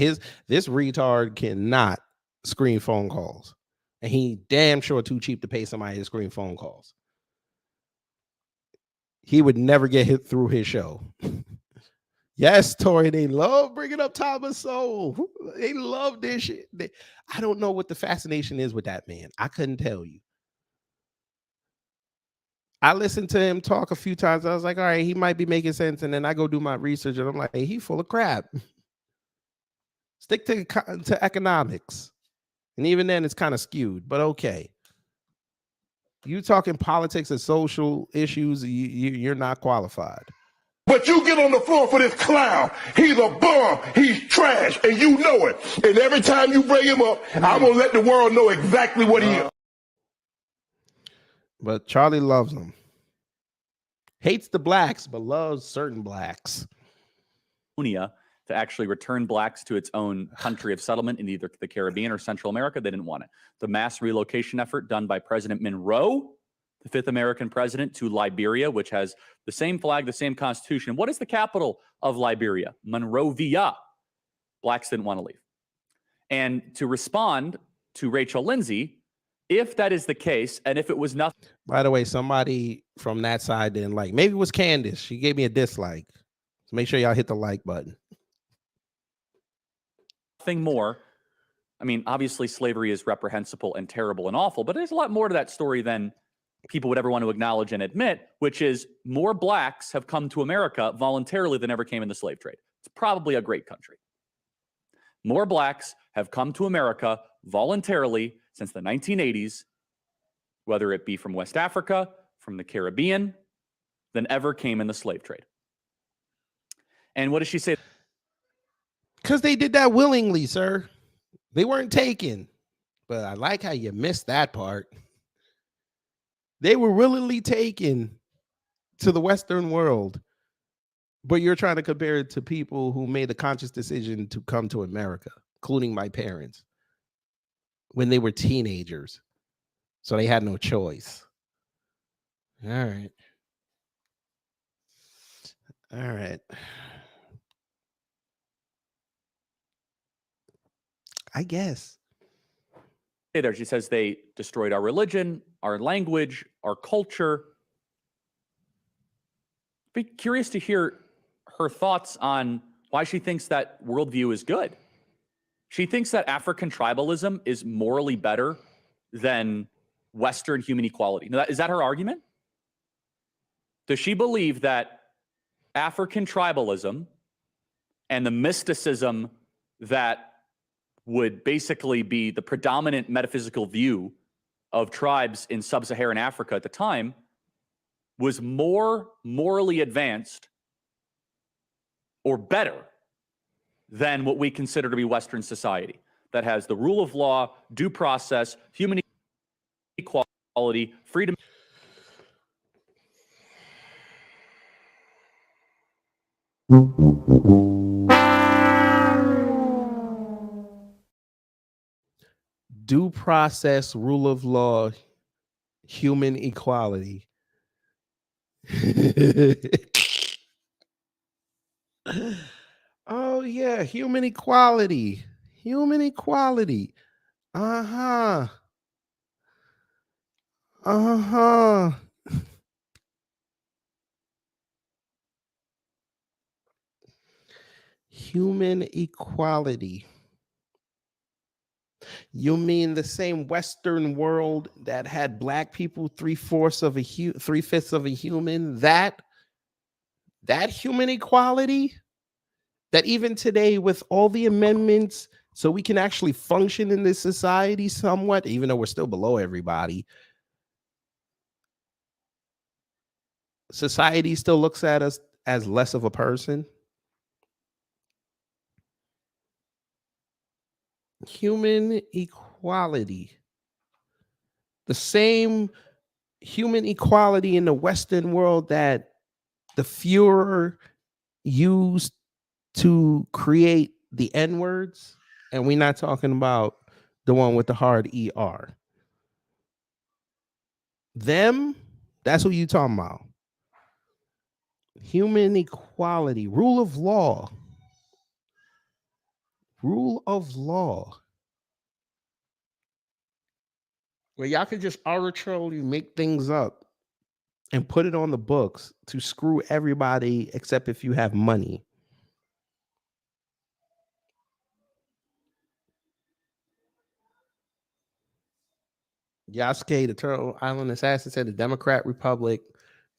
this retard cannot screen phone calls, and he damn sure too cheap to pay somebody to screen phone calls. He would never get hit through his show. Yes, Tori, they love bringing up Thomas Sowell. They love this shit. I don't know what the fascination is with that man. I couldn't tell you. I listened to him talk a few times. I was like, all right, he might be making sense. And then I go do my research and I'm like, hey, he full of crap. Stick to economics. And even then it's kind of skewed, but okay. You talking politics and social issues, you're not qualified. But you get on the floor for this clown. He's a bum. He's trash. And you know it. And every time you bring him up, I'm going to let the world know exactly what he is. But Charlie loves them. Hates the blacks, but loves certain blacks. To actually return blacks to its own country of settlement in either the Caribbean or Central America. They didn't want it. The mass relocation effort done by President Monroe, the fifth American president, to Liberia, which has the same flag, the same constitution. What is the capital of Liberia? Monrovia. Blacks didn't want to leave. And to respond to Rachel Lindsay, if that is the case, and if it was nothing. By the way, somebody from that side didn't like. Maybe it was Candace. She gave me a dislike. So make sure y'all hit the like button. Nothing more. I mean, obviously slavery is reprehensible and terrible and awful, but there's a lot more to that story than people would ever want to acknowledge and admit, which is more blacks have come to America voluntarily than ever came in the slave trade. It's probably a great country. More blacks have come to America voluntarily since the 1980s, whether it be from West Africa, from the Caribbean, than ever came in the slave trade. And what does she say? Because they did that willingly, sir. They weren't taken. But I like how you missed that part. They were willingly taken to the Western world. But you're trying to compare it to people who made the conscious decision to come to America, including my parents, when they were teenagers. So they had no choice. All right. All right. I guess. Hey there, she says they destroyed our religion, our language, our culture. Be curious to hear her thoughts on why she thinks that worldview is good. She thinks that African tribalism is morally better than Western human equality. Now, is that her argument? Does she believe that African tribalism and the mysticism that would basically be the predominant metaphysical view of tribes in sub-Saharan Africa at the time was more morally advanced or better than what we consider to be Western society that has the rule of law, due process, human equality, freedom? Due process, rule of law, human equality. Oh, yeah, human equality. Human equality. Uh-huh. Uh-huh. Human equality. You mean the same Western world that had black people 3/5 of a human? That human equality? That even today, with all the amendments, so we can actually function in this society somewhat, even though we're still below everybody, society still looks at us as less of a person. Human equality. The same human equality in the Western world that the Fuhrer used to create the N-words. And we're not talking about the one with the hard ER. Them, that's what you talking about. Human equality, rule of law. Rule of law. Where y'all could just arbitrarily make things up and put it on the books to screw everybody except if you have money. Yasuke, the Turtle Island assassin, said the Democrat Republic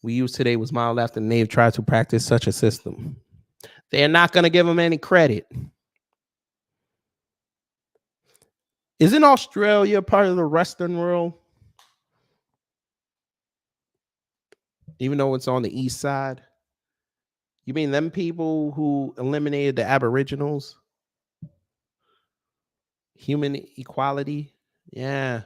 we use today was modeled after the Nave tried to practice such a system. They're not going to give them any credit. Isn't Australia part of the Western world? Even though it's on the east side? You mean them people who eliminated the Aboriginals? Human equality? Yeah.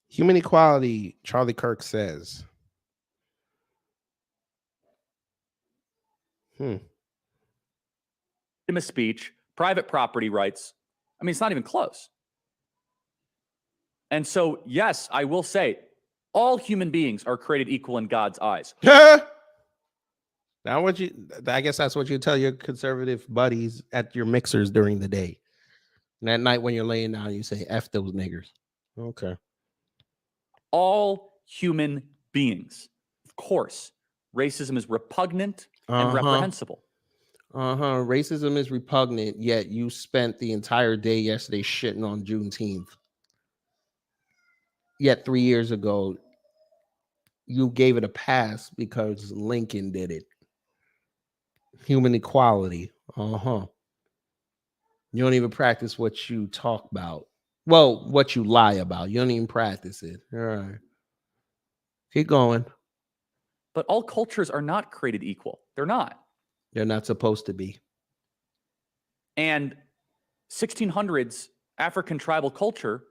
Human equality, Charlie Kirk says. Freedom of speech, private property rights. I mean, it's not even close. And so, yes, I will say, all human beings are created equal in God's eyes. Now, I guess that's what you tell your conservative buddies at your mixers during the day. And at night when you're laying down, you say, F those niggers. Okay. All human beings. Of course, racism is repugnant and reprehensible. Racism is repugnant, yet you spent the entire day yesterday shitting on Juneteenth. Yet 3 years ago, you gave it a pass because Lincoln did it. Human equality. You don't even practice what you talk about. Well, what you lie about. You don't even practice it. All right. Keep going. But all cultures are not created equal. They're not. They're not supposed to be. And 1600s African tribal culture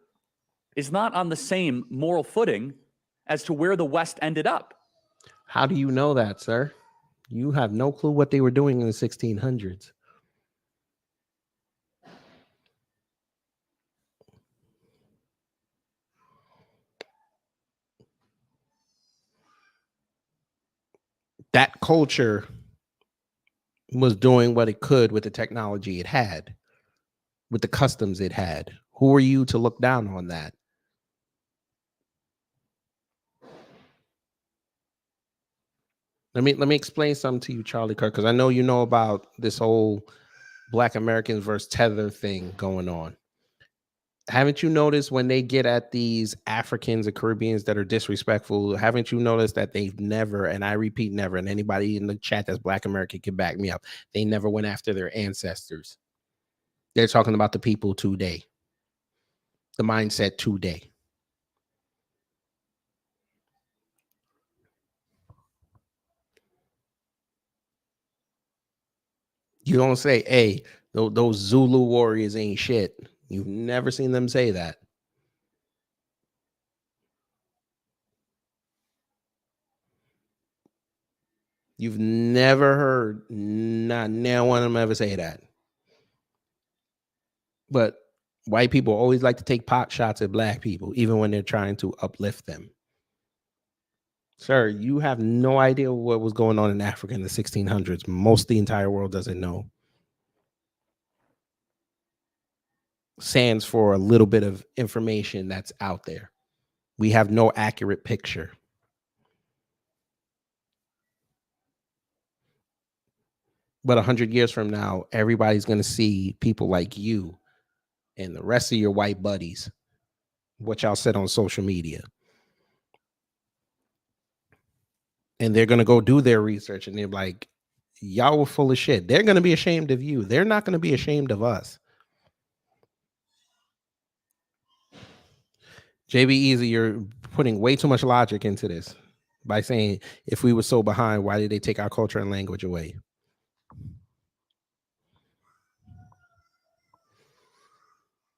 is not on the same moral footing as to where the West ended up. How do you know that, sir? You have no clue what they were doing in the 1600s. That culture was doing what it could with the technology it had, with the customs it had. Who are you to look down on that? Let me explain something to you, Charlie Kirk, because I know you know about this whole Black Americans versus Tether thing going on. Haven't you noticed when they get at these Africans or Caribbeans that are disrespectful? Haven't you noticed that they've never, and I repeat, never, and anybody in the chat that's Black American can back me up, they never went after their ancestors. They're talking about the people today, the mindset today. You don't say, hey, those Zulu warriors ain't shit. You've never seen them say that. You've never heard not one of them ever say that. But white people always like to take pot shots at black people, even when they're trying to uplift them. Sir, you have no idea what was going on in Africa in the 1600s. Most of the entire world doesn't know. Stands for a little bit of information that's out there. We have no accurate picture. But 100 years from now, everybody's going to see people like you and the rest of your white buddies, what y'all said on social media. And they're going to go do their research and they're like, y'all were full of shit. They're going to be ashamed of you. They're not going to be ashamed of us. JB Easy, you're putting way too much logic into this by saying, if we were so behind, why did they take our culture and language away?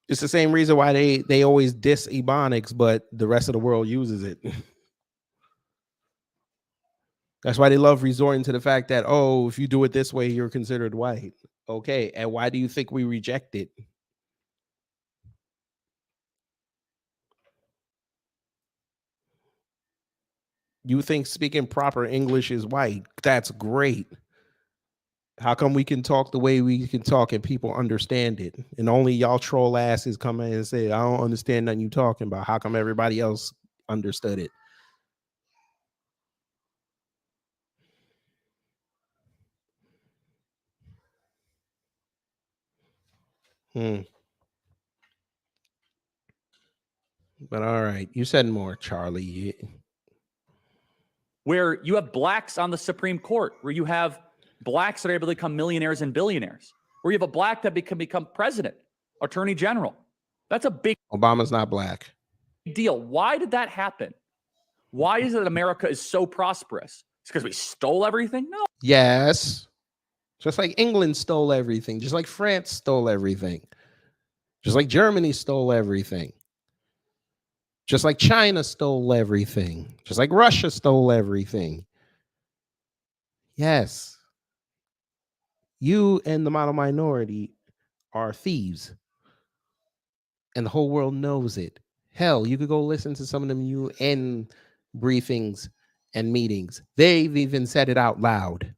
It's the same reason why they always diss Ebonics, but the rest of the world uses it. That's why they love resorting to the fact that, oh, if you do it this way, you're considered white. Okay, and why do you think we reject it? You think speaking proper English is white? That's great. How come we can talk the way we can talk and people understand it? And only y'all troll asses come in and say, I don't understand nothing you talking about. How come everybody else understood it? But all right, you said more, Charlie. Where you have blacks on the Supreme Court, where you have blacks that are able to become millionaires and billionaires, where you have a black that can become president, attorney general. That's a big Obama's not black. deal. Why did that happen? Why is it that America is so prosperous? It's because we stole everything? No. Yes. Just like England stole everything, just like France stole everything, just like Germany stole everything, just like China stole everything, just like Russia stole everything. Yes. You and the model minority are thieves, and the whole world knows it. Hell, you could go listen to some of them UN briefings and meetings. They've even said it out loud,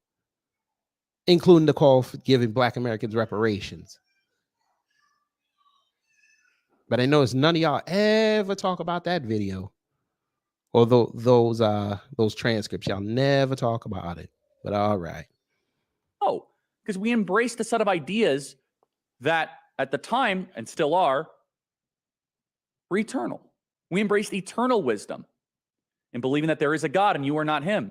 including the call for giving Black Americans reparations. But I notice none of y'all ever talk about that video or those transcripts. Y'all never talk about it. But all right. Oh, because we embraced a set of ideas that at the time, and still are, were eternal. We embraced eternal wisdom in believing that there is a God and you are not him,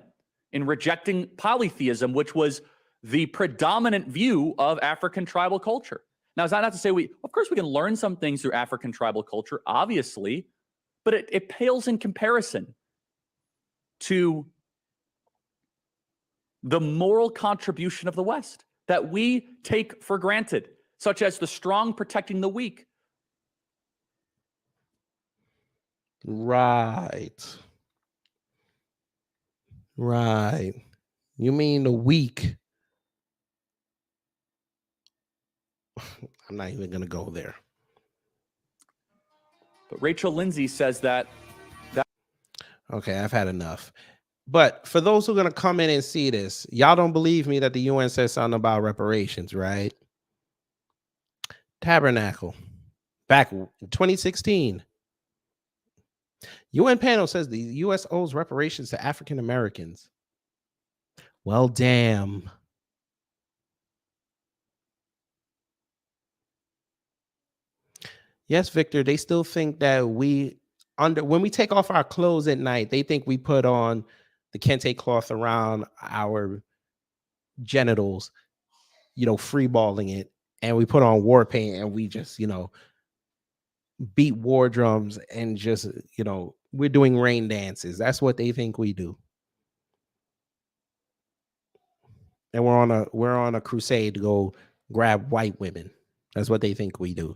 in rejecting polytheism, which was the predominant view of African tribal culture. Now, is that not to say of course, we can learn some things through African tribal culture, obviously, but it pales in comparison to the moral contribution of the West that we take for granted, such as the strong protecting the weak. Right. Right. You mean the weak? I'm not even going to go there. But Rachel Lindsay says that. Okay, I've had enough. But for those who are going to come in and see this, y'all don't believe me that the UN says something about reparations, right? Tabernacle. Back in 2016. UN panel says the U.S. owes reparations to African Americans. Well, damn. Yes, Victor, they still think that when we take off our clothes at night, they think we put on the kente cloth around our genitals, free balling it, and we put on war paint and we just, beat war drums and just, we're doing rain dances. That's what they think we do. And we're on a crusade to go grab white women. That's what they think we do.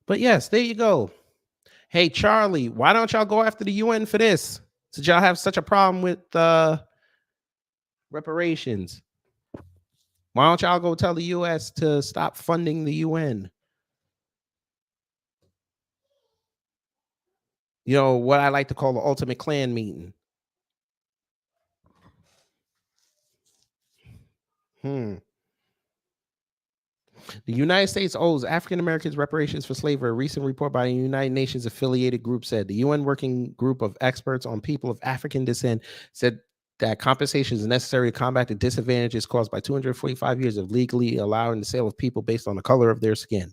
But yes, there you go. Hey, Charlie, why don't y'all go after the UN for this? Since y'all have such a problem with reparations. Why don't y'all go tell the US to stop funding the UN? What I like to call the ultimate Klan meeting. The United States owes African Americans reparations for slavery. A recent report by a United Nations affiliated group said the UN Working Group of Experts on People of African Descent said that compensation is necessary to combat the disadvantages caused by 245 years of legally allowing the sale of people based on the color of their skin.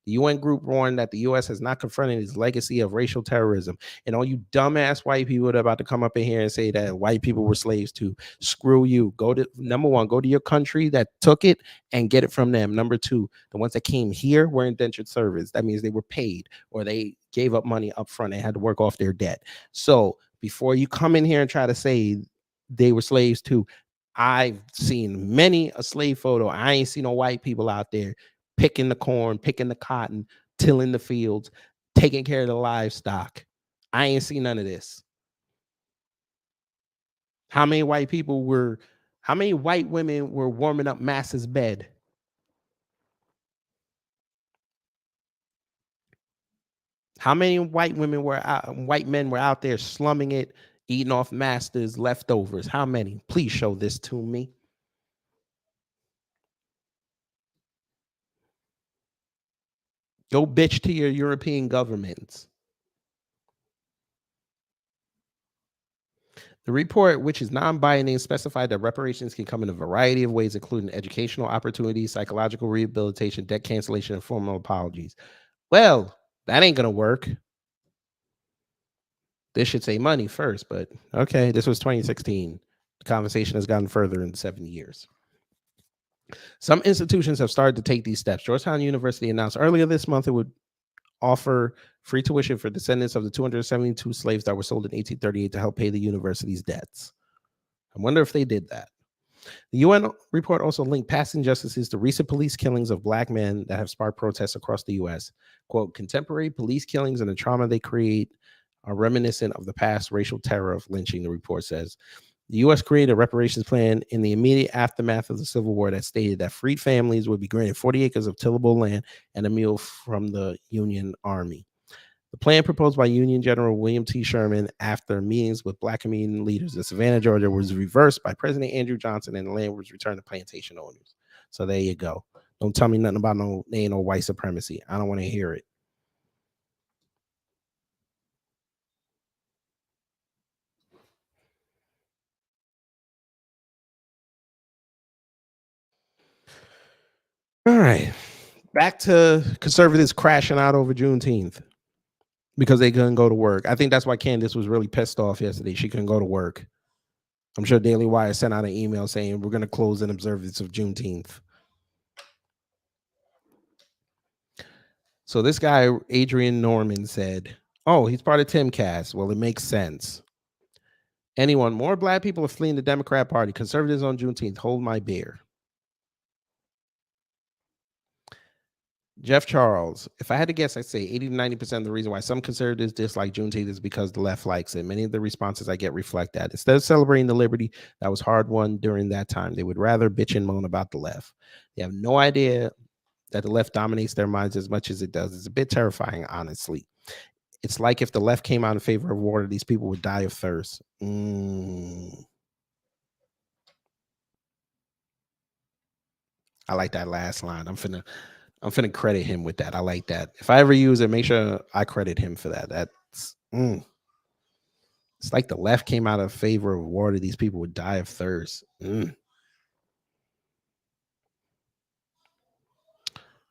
The UN group warned that the U.S. has not confronted its legacy of racial terrorism. And all you dumbass white people that are about to come up in here and say that white people were slaves too, screw you. Number one, go to your country that took it and get it from them. Number two, the ones that came here were indentured servants. That means they were paid or they gave up money up front and had to work off their debt. So before you come in here and try to say they were slaves too, I've seen many a slave photo. I ain't seen no white people out there picking the corn, picking the cotton, tilling the fields, taking care of the livestock. I ain't seen none of this. How many white women were warming up Massa's bed? How many white men were out there slumming it, eating off Master's leftovers? How many? Please show this to me. Go bitch to your European governments. The report, which is non-binding, specified that reparations can come in a variety of ways, including educational opportunities, psychological rehabilitation, debt cancellation, and formal apologies. Well, that ain't going to work. This should say money first, but okay, this was 2016. The conversation has gotten further in 7 years. Some institutions have started to take these steps. Georgetown University announced earlier this month it would offer free tuition for descendants of the 272 slaves that were sold in 1838 to help pay the university's debts. I wonder if they did that. The UN report also linked past injustices to recent police killings of Black men that have sparked protests across the U.S. Quote, contemporary police killings and the trauma they create are reminiscent of the past racial terror of lynching, the report says. The U.S. created a reparations plan in the immediate aftermath of the Civil War that stated that freed families would be granted 40 acres of tillable land and a meal from the Union Army. The plan proposed by Union General William T. Sherman after meetings with Black community leaders in Savannah, Georgia, was reversed by President Andrew Johnson, and the land was returned to plantation owners. So there you go. Don't tell me nothing about no white supremacy. I don't want to hear it. All right. Back to conservatives crashing out over Juneteenth because they couldn't go to work. I think that's why Candace was really pissed off yesterday. She couldn't go to work. I'm sure Daily Wire sent out an email saying we're going to close in observance of Juneteenth. So this guy, Adrian Norman, said, oh, he's part of Timcast. Well, it makes sense. Anyone, more Black people are fleeing the Democrat Party. Conservatives on Juneteenth, hold my beer. Jeff Charles, if I had to guess, I'd say 80 to 90% of the reason why some conservatives dislike Juneteenth is because the left likes it. Many of the responses I get reflect that. Instead of celebrating the liberty that was hard won during that time, they would rather bitch and moan about the left. They have no idea that the left dominates their minds as much as it does. It's a bit terrifying, honestly. It's like if the left came out in favor of water, these people would die of thirst. I like that last line. I'm finna credit him with that. I like that. If I ever use it, make sure I credit him for that. That's it's like the left came out of favor of water. These people would die of thirst.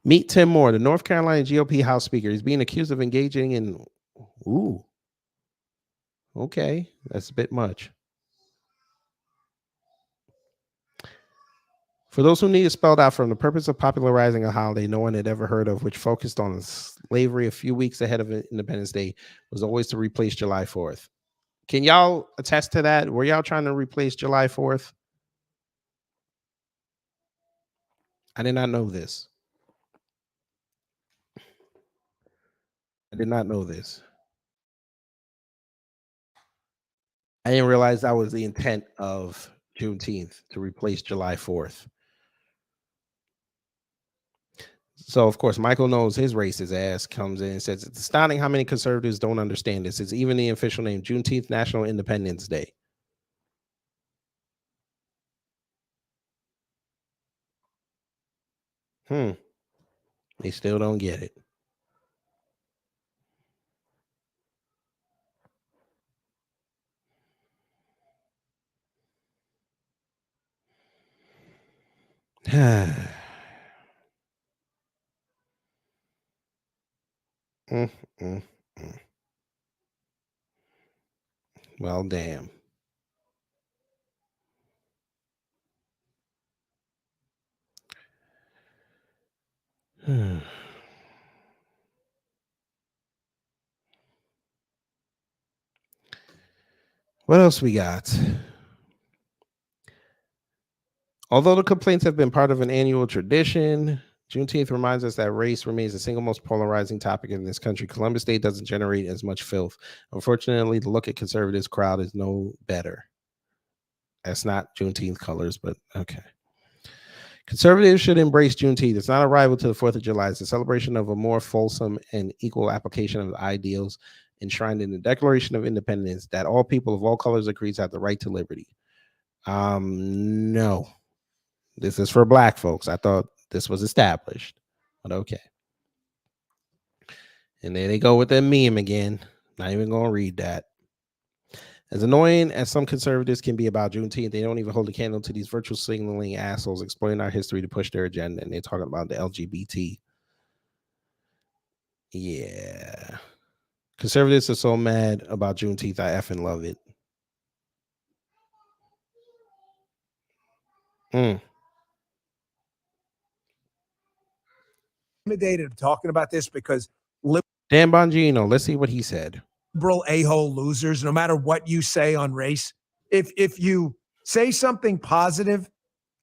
Meet Tim Moore, the North Carolina GOP House Speaker. He's being accused of engaging in, okay, that's a bit much. For those who need it spelled out, from the purpose of popularizing a holiday no one had ever heard of, which focused on slavery a few weeks ahead of Independence Day, was always to replace July 4th. Can y'all attest to that? Were y'all trying to replace July 4th? I did not know this. I did not know this. I didn't realize that was the intent of Juneteenth, to replace July 4th. So, of course, Michael knows his racist ass comes in and says, it's astounding how many conservatives don't understand this. It's even the official name, Juneteenth, National Independence Day. They still don't get it. Well, damn. What else we got? Although the complaints have been part of an annual tradition, Juneteenth reminds us that race remains the single most polarizing topic in this country. Columbus Day doesn't generate as much filth. Unfortunately, the look at conservatives crowd is no better. That's not Juneteenth colors, but okay. Conservatives should embrace Juneteenth. It's not a rival to the 4th of July. It's a celebration of a more fulsome and equal application of the ideals enshrined in the Declaration of Independence that all people of all colors and creeds have the right to liberty. No. This is for Black folks. I thought this was established, but okay. And there they go with that meme again. Not even going to read that. As annoying as some conservatives can be about Juneteenth, they don't even hold a candle to these virtual signaling assholes exploiting our history to push their agenda. And they're talking about the LGBT. Yeah. Conservatives are so mad about Juneteenth. I effing love it. Intimidated talking about this because Dan Bongino, let's see what he said. Liberal a-hole losers, no matter what you say on race, if you say something positive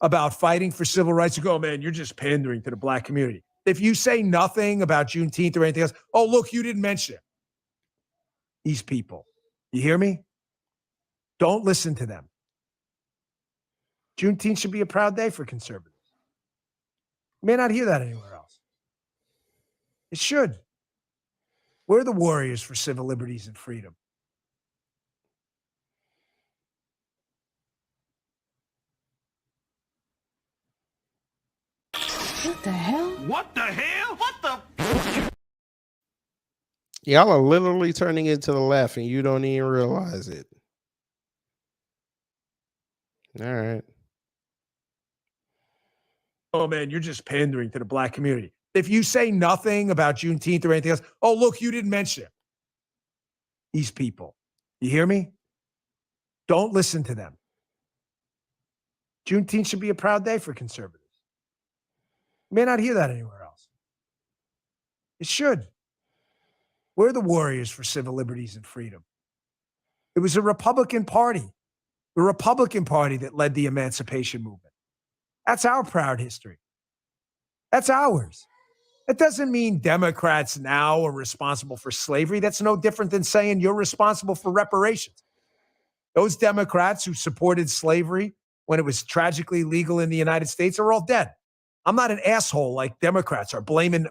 about fighting for civil rights, you go, oh, man, you're just pandering to the black community. If you say nothing about Juneteenth or anything else, oh, look, you didn't mention it. These people, you hear me? Don't listen to them. Juneteenth should be a proud day for conservatives. You may not hear that anywhere else. It should. We're the warriors for civil liberties and freedom. What the hell? What the hell? What the? Y'all are literally turning into the left and you don't even realize it. All right. Oh, man, you're just pandering to the black community. If you say nothing about Juneteenth or anything else, oh, look, you didn't mention it. These people, you hear me? Don't listen to them. Juneteenth should be a proud day for conservatives. You may not hear that anywhere else. It should. We're the warriors for civil liberties and freedom. It was the Republican Party that led the emancipation movement. That's our proud history. That's ours. That doesn't mean Democrats now are responsible for slavery. That's no different than saying you're responsible for reparations. Those Democrats who supported slavery when it was tragically legal in the United States are all dead. I'm not an asshole like Democrats are blaming,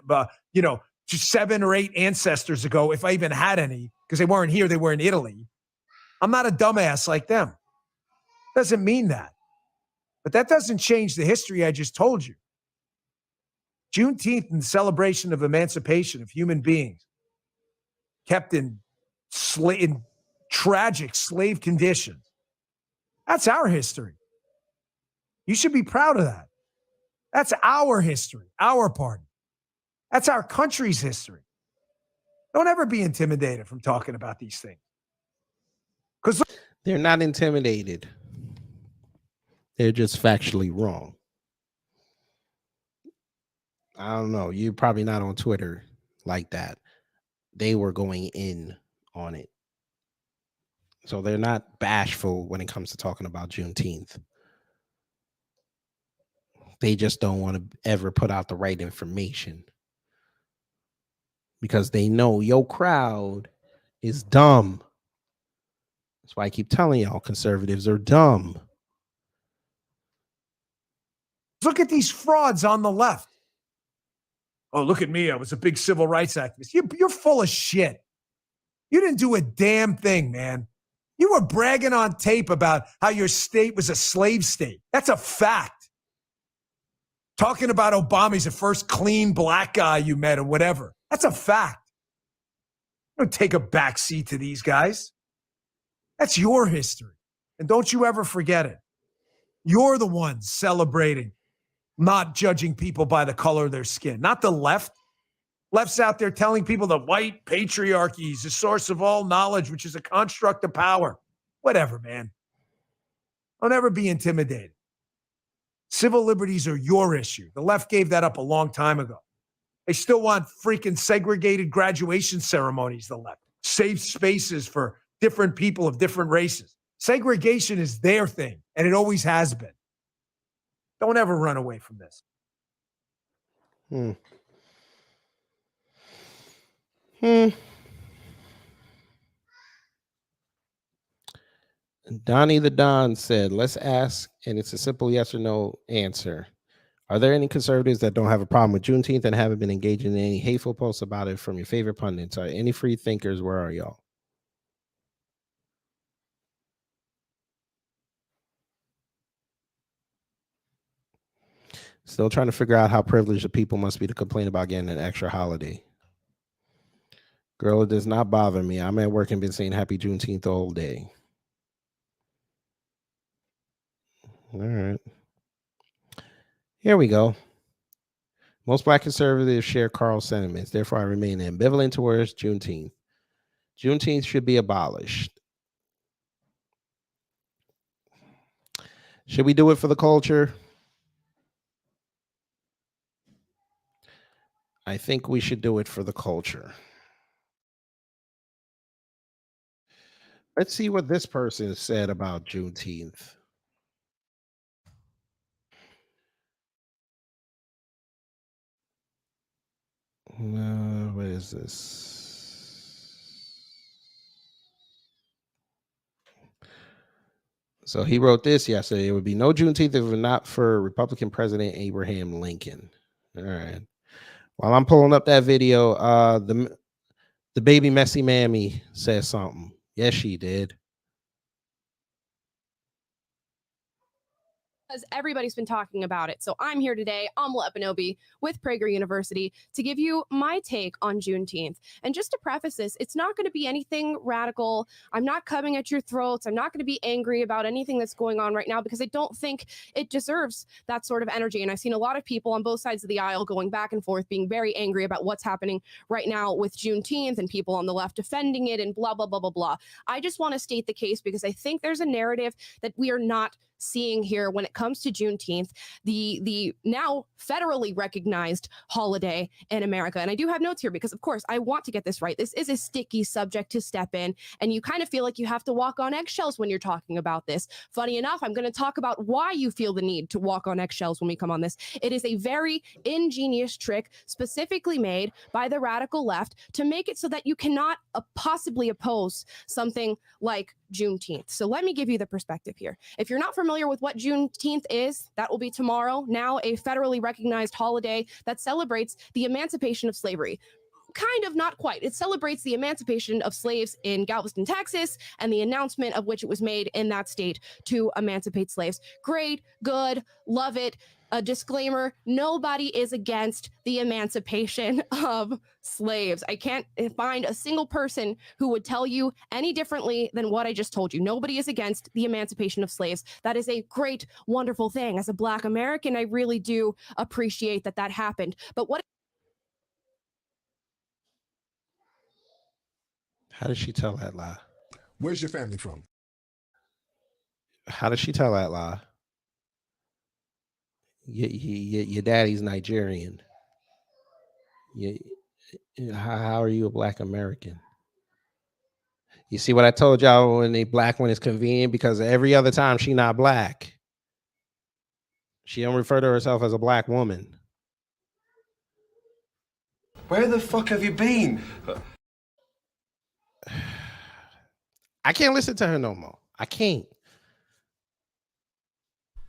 just 7 or 8 ancestors ago, if I even had any, because they weren't here, they were in Italy. I'm not a dumbass like them. Doesn't mean that. But that doesn't change the history I just told you. Juneteenth and the celebration of emancipation of human beings kept in tragic slave conditions. That's our history. You should be proud of that. That's our history, our party. That's our country's history. Don't ever be intimidated from talking about these things. Because they're not intimidated. They're just factually wrong. I don't know. You're probably not on Twitter like that. They were going in on it. So they're not bashful when it comes to talking about Juneteenth. They just don't want to ever put out the right information. Because they know your crowd is dumb. That's why I keep telling y'all conservatives are dumb. look at these frauds on the left. Oh, look at me. I was a big civil rights activist. You're full of shit. You didn't do a damn thing, man. You were bragging on tape about how your state was a slave state. That's a fact. Talking about Obama's the first clean black guy you met or whatever. That's a fact. Don't take a backseat to these guys. That's your history. And don't you ever forget it. You're the ones celebrating, not judging people by the color of their skin, not the left. Left's out there telling people the white patriarchy is the source of all knowledge, which is a construct of power. Whatever, man. Don't ever be intimidated. Civil liberties are your issue. The left gave that up a long time ago. They still want freaking segregated graduation ceremonies, the left. Safe spaces for different people of different races. Segregation is their thing, and it always has been. Don't ever run away from this. Donnie the Don said, let's ask, and it's a simple yes or no answer. Are there any conservatives that don't have a problem with Juneteenth and haven't been engaging in any hateful posts about it from your favorite pundits? Are any free thinkers? Where are y'all? Still trying to figure out how privileged the people must be to complain about getting an extra holiday. Girl, it does not bother me. I'm at work and been saying happy Juneteenth all day. All right. Here we go. Most black conservatives share Carl's sentiments. Therefore, I remain ambivalent towards Juneteenth. Juneteenth should be abolished. Should we do it for the culture? I think we should do it for the culture. Let's see what this person said about Juneteenth. What is this? So he wrote this yesterday. It would be no Juneteenth if it were not for Republican President Abraham Lincoln. All right. While I'm pulling up that video, the baby messy mammy says something. Yes, she did. Because everybody's been talking about it. So I'm here today, Amla Epinobi with Prager University to give you my take on Juneteenth. And just to preface this, it's not going to be anything radical. I'm not coming at your throats. I'm not going to be angry about anything that's going on right now because I don't think it deserves that sort of energy. And I've seen a lot of people on both sides of the aisle going back and forth, being very angry about what's happening right now with Juneteenth and people on the left defending it and blah, blah, blah, blah, blah. I just want to state the case because I think there's a narrative that we are not seeing here when it comes to Juneteenth, the now federally recognized holiday in America. And I do have notes here because, of course, I want to get this right. This is a sticky subject to step in, and you kind of feel like you have to walk on eggshells when you're talking about this. Funny enough, I'm going to talk about why you feel the need to walk on eggshells when we come on this. It is a very ingenious trick specifically made by the radical left to make it so that you cannot possibly oppose something like Juneteenth. So let me give you the perspective here. If you're not familiar with what Juneteenth is, that will be tomorrow, now a federally recognized holiday that celebrates the emancipation of slavery. Kind of, not quite. It celebrates the emancipation of slaves in Galveston, Texas, and the announcement of which it was made in that state to emancipate slaves. Great, good, love it. A disclaimer, nobody is against the emancipation of slaves. I can't find a single person who would tell you any differently than what I just told you. Nobody is against the emancipation of slaves. That is a great, wonderful thing. As a Black American, I really do appreciate that that happened. But what... How did she tell that lie? Where's your family from? How did she tell that lie? Your daddy's Nigerian. How are you a Black American? You see what I told y'all when they Black when it's convenient, because every other time she not Black. She don't refer to herself as a Black woman. Where the fuck have you been? I can't listen to her no more. I can't.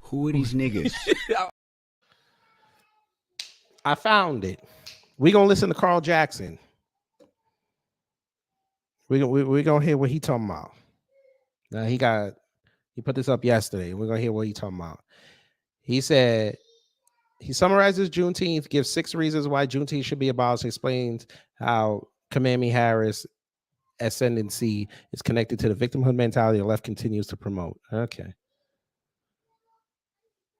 Who are these niggas? I found it. We're gonna listen to Carl Jackson. We're gonna hear what he talking about. Now he put this up yesterday. We're gonna hear what he talking about. He said he summarizes Juneteenth, gives 6 reasons why Juneteenth should be abolished, explains how Kamami Harris ascendancy is connected to the victimhood mentality the left continues to promote. Okay.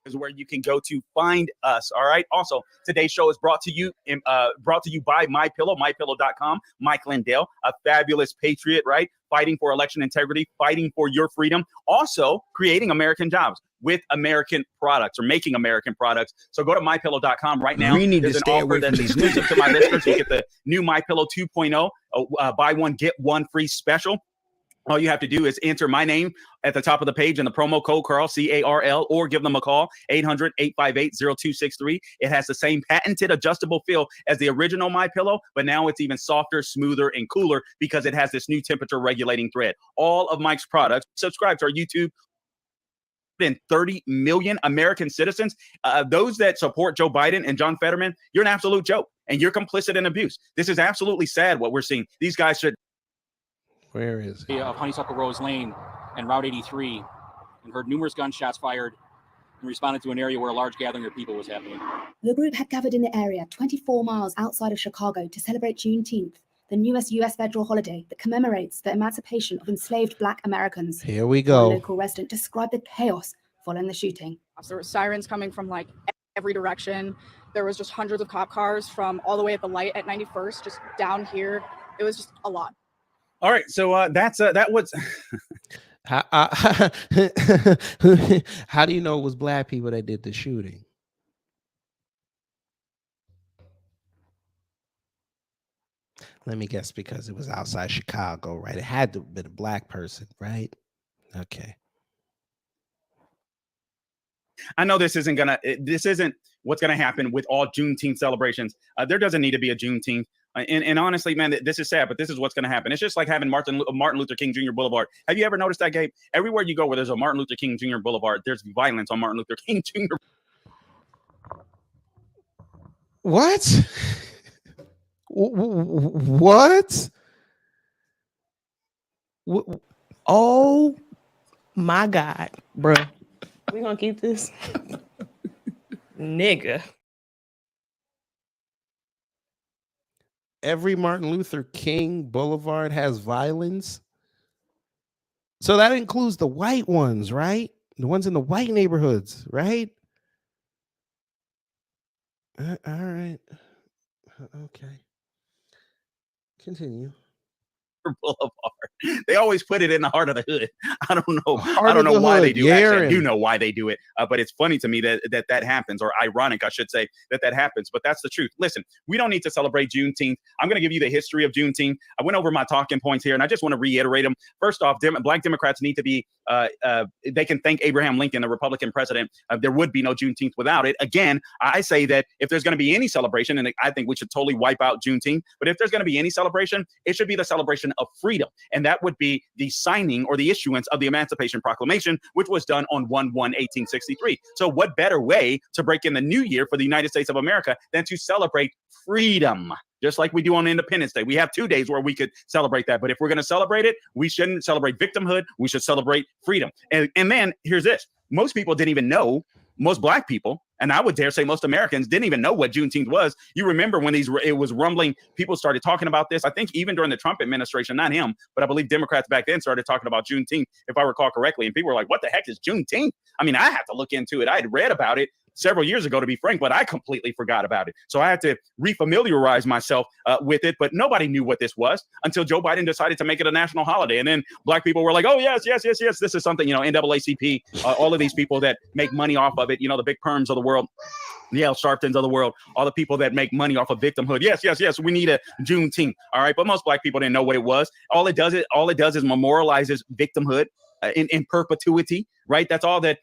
Is where you can go to find us. All right. Also, today's show is brought to you by MyPillow, MyPillow.com. Mike Lindell, a fabulous patriot, right? Fighting for election integrity, fighting for your freedom, also creating American jobs with American products or making American products. So go to MyPillow.com right now. We need There's to an stay offer away that's from these exclusive to my listeners. You get the new MyPillow 2.0, buy one, get one free special. All you have to do is enter my name at the top of the page and the promo code Carl, C-A-R-L, or give them a call, 800-858-0263. It has the same patented adjustable feel as the original MyPillow, but now it's even softer, smoother, and cooler because it has this new temperature regulating thread. All of Mike's products, subscribe to our YouTube. 30 million American citizens. Those that support Joe Biden and John Fetterman, you're an absolute joke, and you're complicit in abuse. This is absolutely sad what we're seeing. These guys should... Where is he? Of Honeysuckle Rose Lane and Route 83, and heard numerous gunshots fired and responded to an area where a large gathering of people was happening. The group had gathered in the area 24 miles outside of Chicago to celebrate Juneteenth, the newest U.S. federal holiday that commemorates the emancipation of enslaved Black Americans. Here we go. One local resident described the chaos following the shooting. There were sirens coming from like every direction. There was just hundreds of cop cars from all the way at the light at 91st, just down here. It was just a lot. All right, so that was. How do you know it was black people that did the shooting? Let me guess, because it was outside Chicago, right? It had to have been a black person, right? Okay. I know this isn't what's gonna happen with all Juneteenth celebrations. There doesn't need to be a Juneteenth. And honestly, man, this is sad, but this is what's going to happen. It's just like having Martin Luther King Jr. Boulevard. Have you ever noticed that, Gabe? Everywhere you go where there's a Martin Luther King Jr. Boulevard, there's violence on Martin Luther King Jr. What? What? Oh my God, bro. We gonna keep this? Nigga. Every Martin Luther King Boulevard has violence. So that includes the white ones, right? The ones in the white neighborhoods, right? All right. Okay. Continue. Boulevard. They always put it in the heart of the hood. I don't know. I don't know why they do it. Actually, I do know why they do it. But it's funny to me that happens, or ironic, I should say, that happens. But that's the truth. Listen, we don't need to celebrate Juneteenth. I'm going to give you the history of Juneteenth. I went over my talking points here, and I just want to reiterate them. First off, Black Democrats need to be, they can thank Abraham Lincoln, the Republican president. There would be no Juneteenth without it. Again, I say that if there's going to be any celebration, and I think we should totally wipe out Juneteenth, but if there's going to be any celebration, it should be the celebration of freedom. And that would be the signing or the issuance of the Emancipation Proclamation, which was done on 1/1/1863. So what better way to break in the new year for the United States of America than to celebrate freedom? Just like we do on Independence Day. We have 2 days where we could celebrate that. But if we're going to celebrate it, we shouldn't celebrate victimhood. We should celebrate freedom. And then here's this. Most people didn't even know, most Black people, and I would dare say most Americans didn't even know what Juneteenth was. You remember when it was rumbling, people started talking about this. I think even during the Trump administration, not him, but I believe Democrats back then started talking about Juneteenth, if I recall correctly. And people were like, what the heck is Juneteenth? I mean, I had to look into it. I had read about it several years ago, to be frank, but I completely forgot about it. So I had to refamiliarize myself with it, but nobody knew what this was until Joe Biden decided to make it a national holiday. And then Black people were like, oh, yes, this is something, NAACP, all of these people that make money off of it, the big perms of the world, the Al Sharptons of the world, all the people that make money off of victimhood. Yes, we need a Juneteenth. All right, but most Black people didn't know what it was. All it does is memorializes victimhood in perpetuity, right? That's all the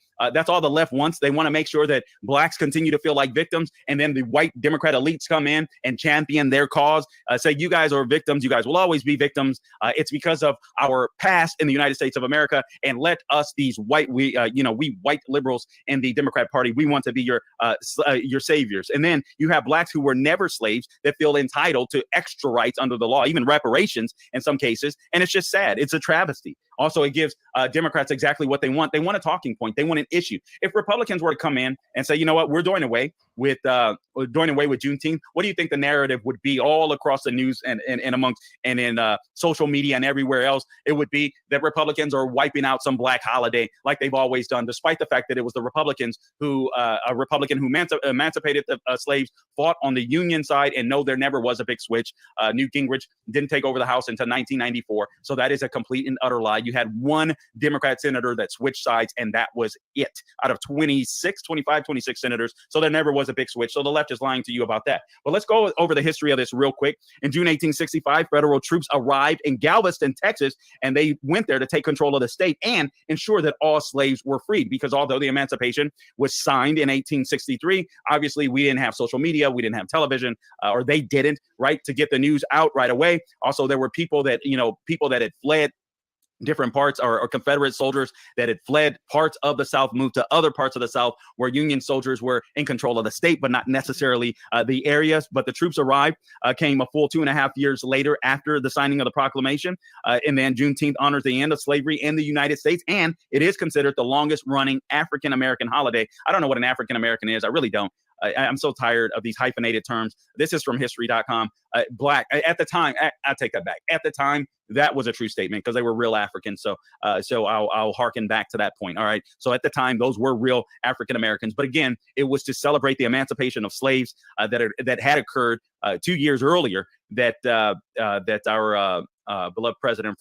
left wants. They want to make sure that Blacks continue to feel like victims, and then the white Democrat elites come in and champion their cause, say, you guys are victims, you guys will always be victims. It's because of our past in the United States of America, and let us, these white, we white liberals in the Democrat Party, we want to be your saviors. And then you have Blacks who were never slaves that feel entitled to extra rights under the law, even reparations in some cases, and it's just sad. It's a travesty. Also, it gives Democrats exactly what they want. They want a talking point. They want an issue. If Republicans were to come in and say, you know what, we're doing away with Juneteenth, what do you think the narrative would be all across the news and in social media and everywhere else? It would be that Republicans are wiping out some Black holiday like they've always done, despite the fact that it was the Republicans who, a Republican who emancipated the slaves, fought on the Union side, and no, there never was a big switch. Newt Gingrich didn't take over the House until 1994. So that is a complete and utter lie. You had one Democrat senator that switched sides, and that was it out of 26 senators. So there never was a big switch. So the left is lying to you about that. But let's go over the history of this real quick. In June 1865, federal troops arrived in Galveston, Texas, and they went there to take control of the state and ensure that all slaves were freed. Because although the Emancipation was signed in 1863, obviously we didn't have social media, we didn't have television, or they didn't, right, to get the news out right away. Also, there were people that had fled different parts, or Confederate soldiers that had fled parts of the South, moved to other parts of the South where Union soldiers were in control of the state, but not necessarily the areas. But the troops arrived, came a full 2.5 years later after the signing of the proclamation. And then Juneteenth honors the end of slavery in the United States. And it is considered the longest running African-American holiday. I don't know what an African-American is. I really don't. I'm so tired of these hyphenated terms. This is from history.com. Black at the time, I take that back. At the time, that was a true statement because they were real Africans. So I'll harken back to that point. All right. So at the time, those were real African Americans. But again, it was to celebrate the emancipation of slaves that had occurred 2 years earlier. That our beloved president,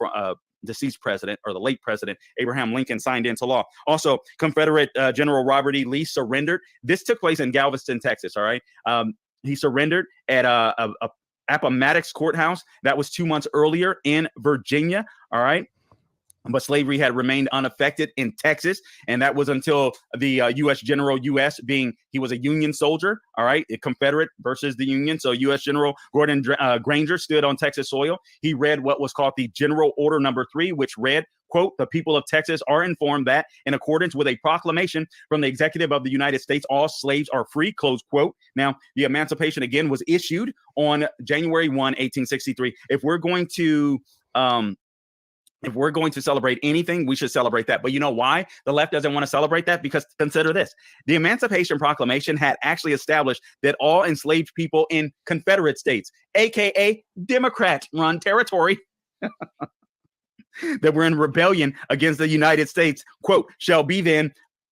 deceased president, or the late president Abraham Lincoln, signed into law. Also, Confederate General Robert E. Lee surrendered. This took place in Galveston, Texas. All right. He surrendered at a Appomattox Courthouse. That was 2 months earlier in Virginia. All right. But slavery had remained unaffected in Texas. And that was until the U.S. General he was a Union soldier. All right. A Confederate versus the Union. So U.S. General Gordon Granger stood on Texas soil. He read what was called the General Order Number 3, which read, quote, "The people of Texas are informed that in accordance with a proclamation from the executive of the United States, all slaves are free," close quote. Now, the emancipation again was issued on January 1, 1863. If we're going to celebrate anything, we should celebrate that. But you know why the left doesn't want to celebrate that? Because consider this. The Emancipation Proclamation had actually established that all enslaved people in Confederate states, aka Democrat-run territory, that were in rebellion against the United States, quote, "shall be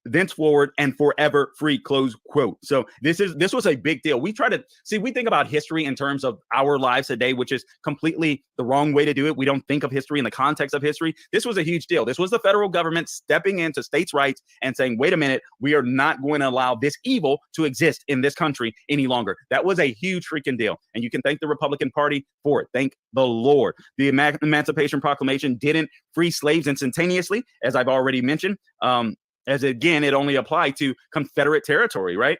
thenceforward and forever free," close quote. So this was a big deal. We think about history in terms of our lives today, which is completely the wrong way to do it. We don't think of history in the context of history. This was a huge deal. This was the federal government stepping into states' rights and saying, wait a minute, we are not going to allow this evil to exist in this country any longer. That was a huge freaking deal. And you can thank the Republican Party for it. Thank the Lord. The Emancipation Proclamation didn't free slaves instantaneously, as I've already mentioned. As again, it only applied to Confederate territory, right?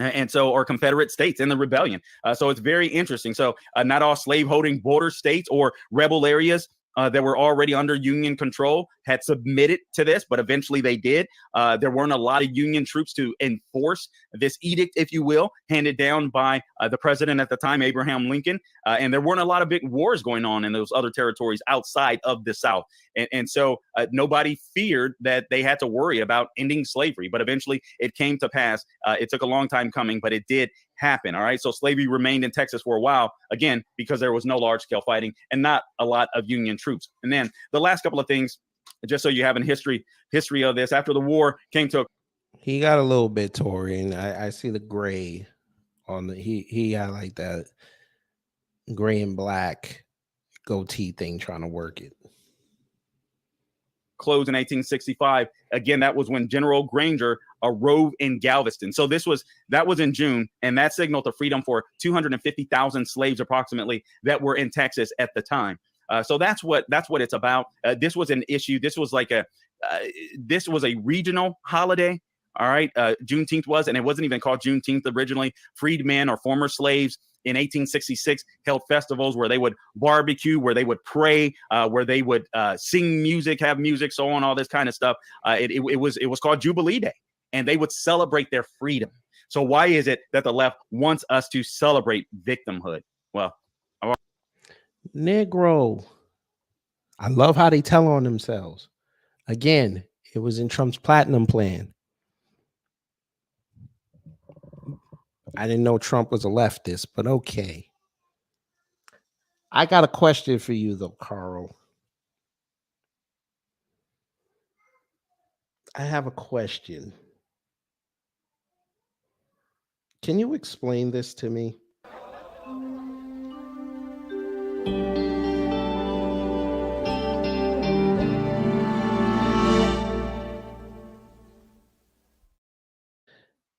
And so, or Confederate states in the rebellion. So it's very interesting. So not all slaveholding border states or rebel areas that were already under Union control had submitted to this, but eventually they did. There weren't a lot of Union troops to enforce this edict, if you will, handed down by the president at the time, Abraham Lincoln. And there weren't a lot of big wars going on in those other territories outside of the South. And so nobody feared that they had to worry about ending slavery, but eventually it came to pass. It took a long time coming, but it did happen. All right. So slavery remained in Texas for a while, again, because there was no large scale fighting and not a lot of Union troops. And then the last couple of things, just so you have a history of this, after the war came to he got a little bit Tory, and I see the gray on the he got like that gray and black goatee thing trying to work it. Close in 1865. Again, that was when General Granger arose in Galveston. So that was in June, and that signaled the freedom for 250,000 slaves approximately that were in Texas at the time. So that's what it's about. This was an issue. This was like this was a regional holiday. All right. Juneteenth was, and it wasn't even called Juneteenth originally. Freedmen or former slaves in 1866 held festivals where they would barbecue, where they would pray, where they would sing music, have music, so on, all this kind of stuff. It was called Jubilee Day, and they would celebrate their freedom. So why is it that the left wants us to celebrate victimhood? Well, Negro. I love how they tell on themselves. Again, it was in Trump's platinum plan. I didn't know Trump was a leftist, but okay. I got a question for you, though, Carl. I have a question. Can you explain this to me?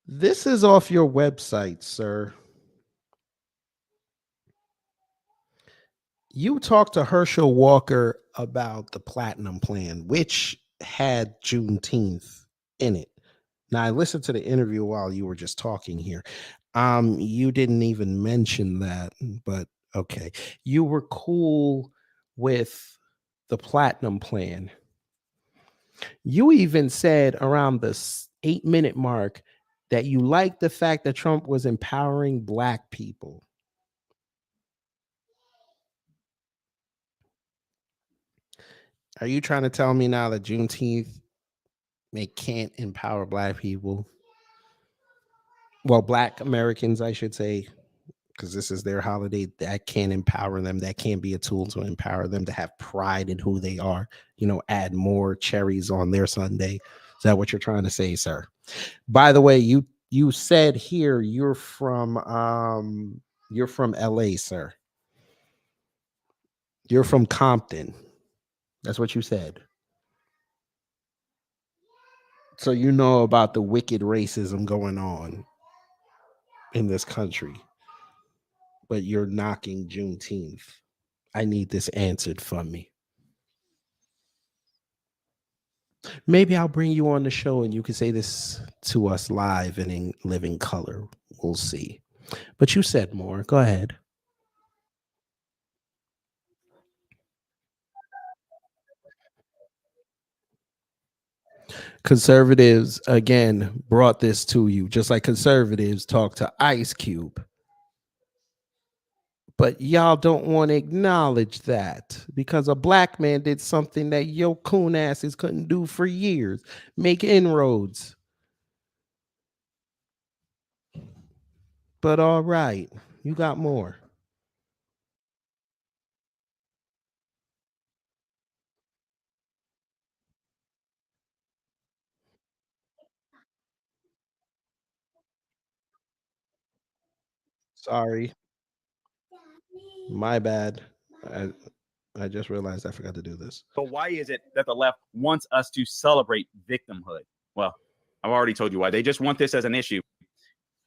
This is off your website, sir. You talked to Herschel Walker about the Platinum Plan, which had Juneteenth in it. Now, I listened to the interview while you were just talking here. You didn't even mention that, but okay. You were cool with the Platinum Plan. You even said around the 8-minute mark that you liked the fact that Trump was empowering Black people. Are you trying to tell me now that Juneteenth can't empower Black people? well, Black Americans, I should say, because this is their holiday, that can empower them. That can be a tool to empower them to have pride in who they are. Add more cherries on their Sunday. Is that what you're trying to say, sir? By the way, you said here you're from LA, sir. You're from Compton. That's what you said. So you know about the wicked racism going on in this country, but you're knocking Juneteenth. I need this answered from me. Maybe I'll bring you on the show and you can say this to us live and in living color. We'll see. But you said more. Go ahead. Conservatives, again, brought this to you, just like conservatives talk to Ice Cube. But y'all don't want to acknowledge that because a black man did something that your coon asses couldn't do for years, make inroads. But all right, you got more. Sorry. My bad. I just realized I forgot to do this. But why is it that the left wants us to celebrate victimhood? Well, I've already told you why. They just want this as an issue.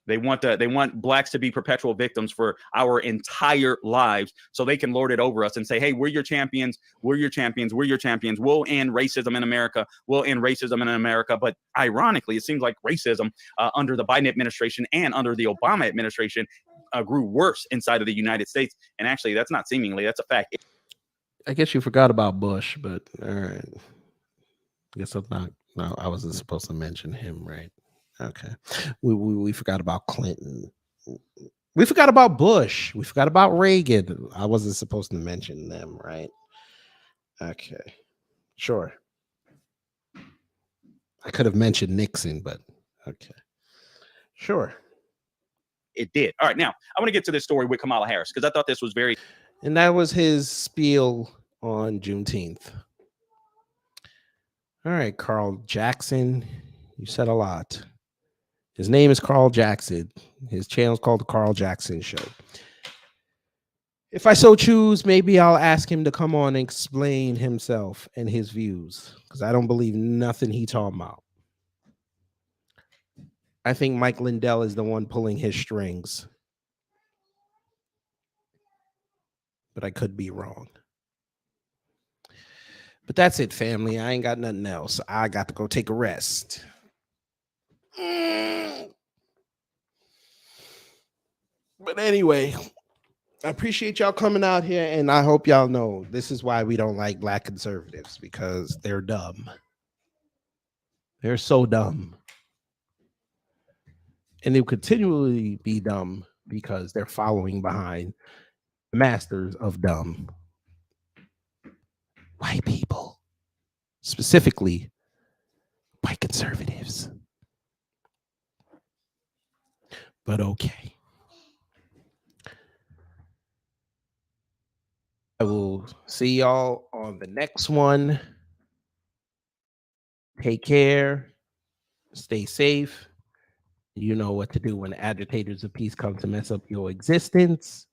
They want blacks to be perpetual victims for our entire lives, so they can lord it over us and say, "Hey, we're your champions. We're your champions. We're your champions. We'll end racism in America. We'll end racism in America." But ironically, it seems like racism under the Biden administration and under the Obama administration grew worse inside of the United States. And actually, that's not seemingly, that's a fact. I guess you forgot about Bush, but all right. I guess I'm not. No, I wasn't supposed to mention him, right? Okay. We forgot about Clinton. We forgot about Bush. We forgot about Reagan. I wasn't supposed to mention them, right? Okay. Sure. I could have mentioned Nixon, but okay. Sure. It did. All right. Now, I want to get to this story with Kamala Harris because I thought this was very. And that was his spiel on Juneteenth. All right, Carl Jackson. You said a lot. His name is Carl Jackson. His channel is called The Carl Jackson Show. If I so choose, maybe I'll ask him to come on and explain himself and his views, because I don't believe nothing he talking about. I think Mike Lindell is the one pulling his strings. But I could be wrong. But that's it, family. I ain't got nothing else. I got to go take a rest. But anyway, I appreciate y'all coming out here, and I hope y'all know this is why we don't like black conservatives, because they're dumb. They're so dumb. And they'll continually be dumb because they're following behind the masters of dumb. White people. Specifically, white conservatives. But okay. I will see y'all on the next one. Take care. Stay safe. You know what to do when agitators of peace come to mess up your existence.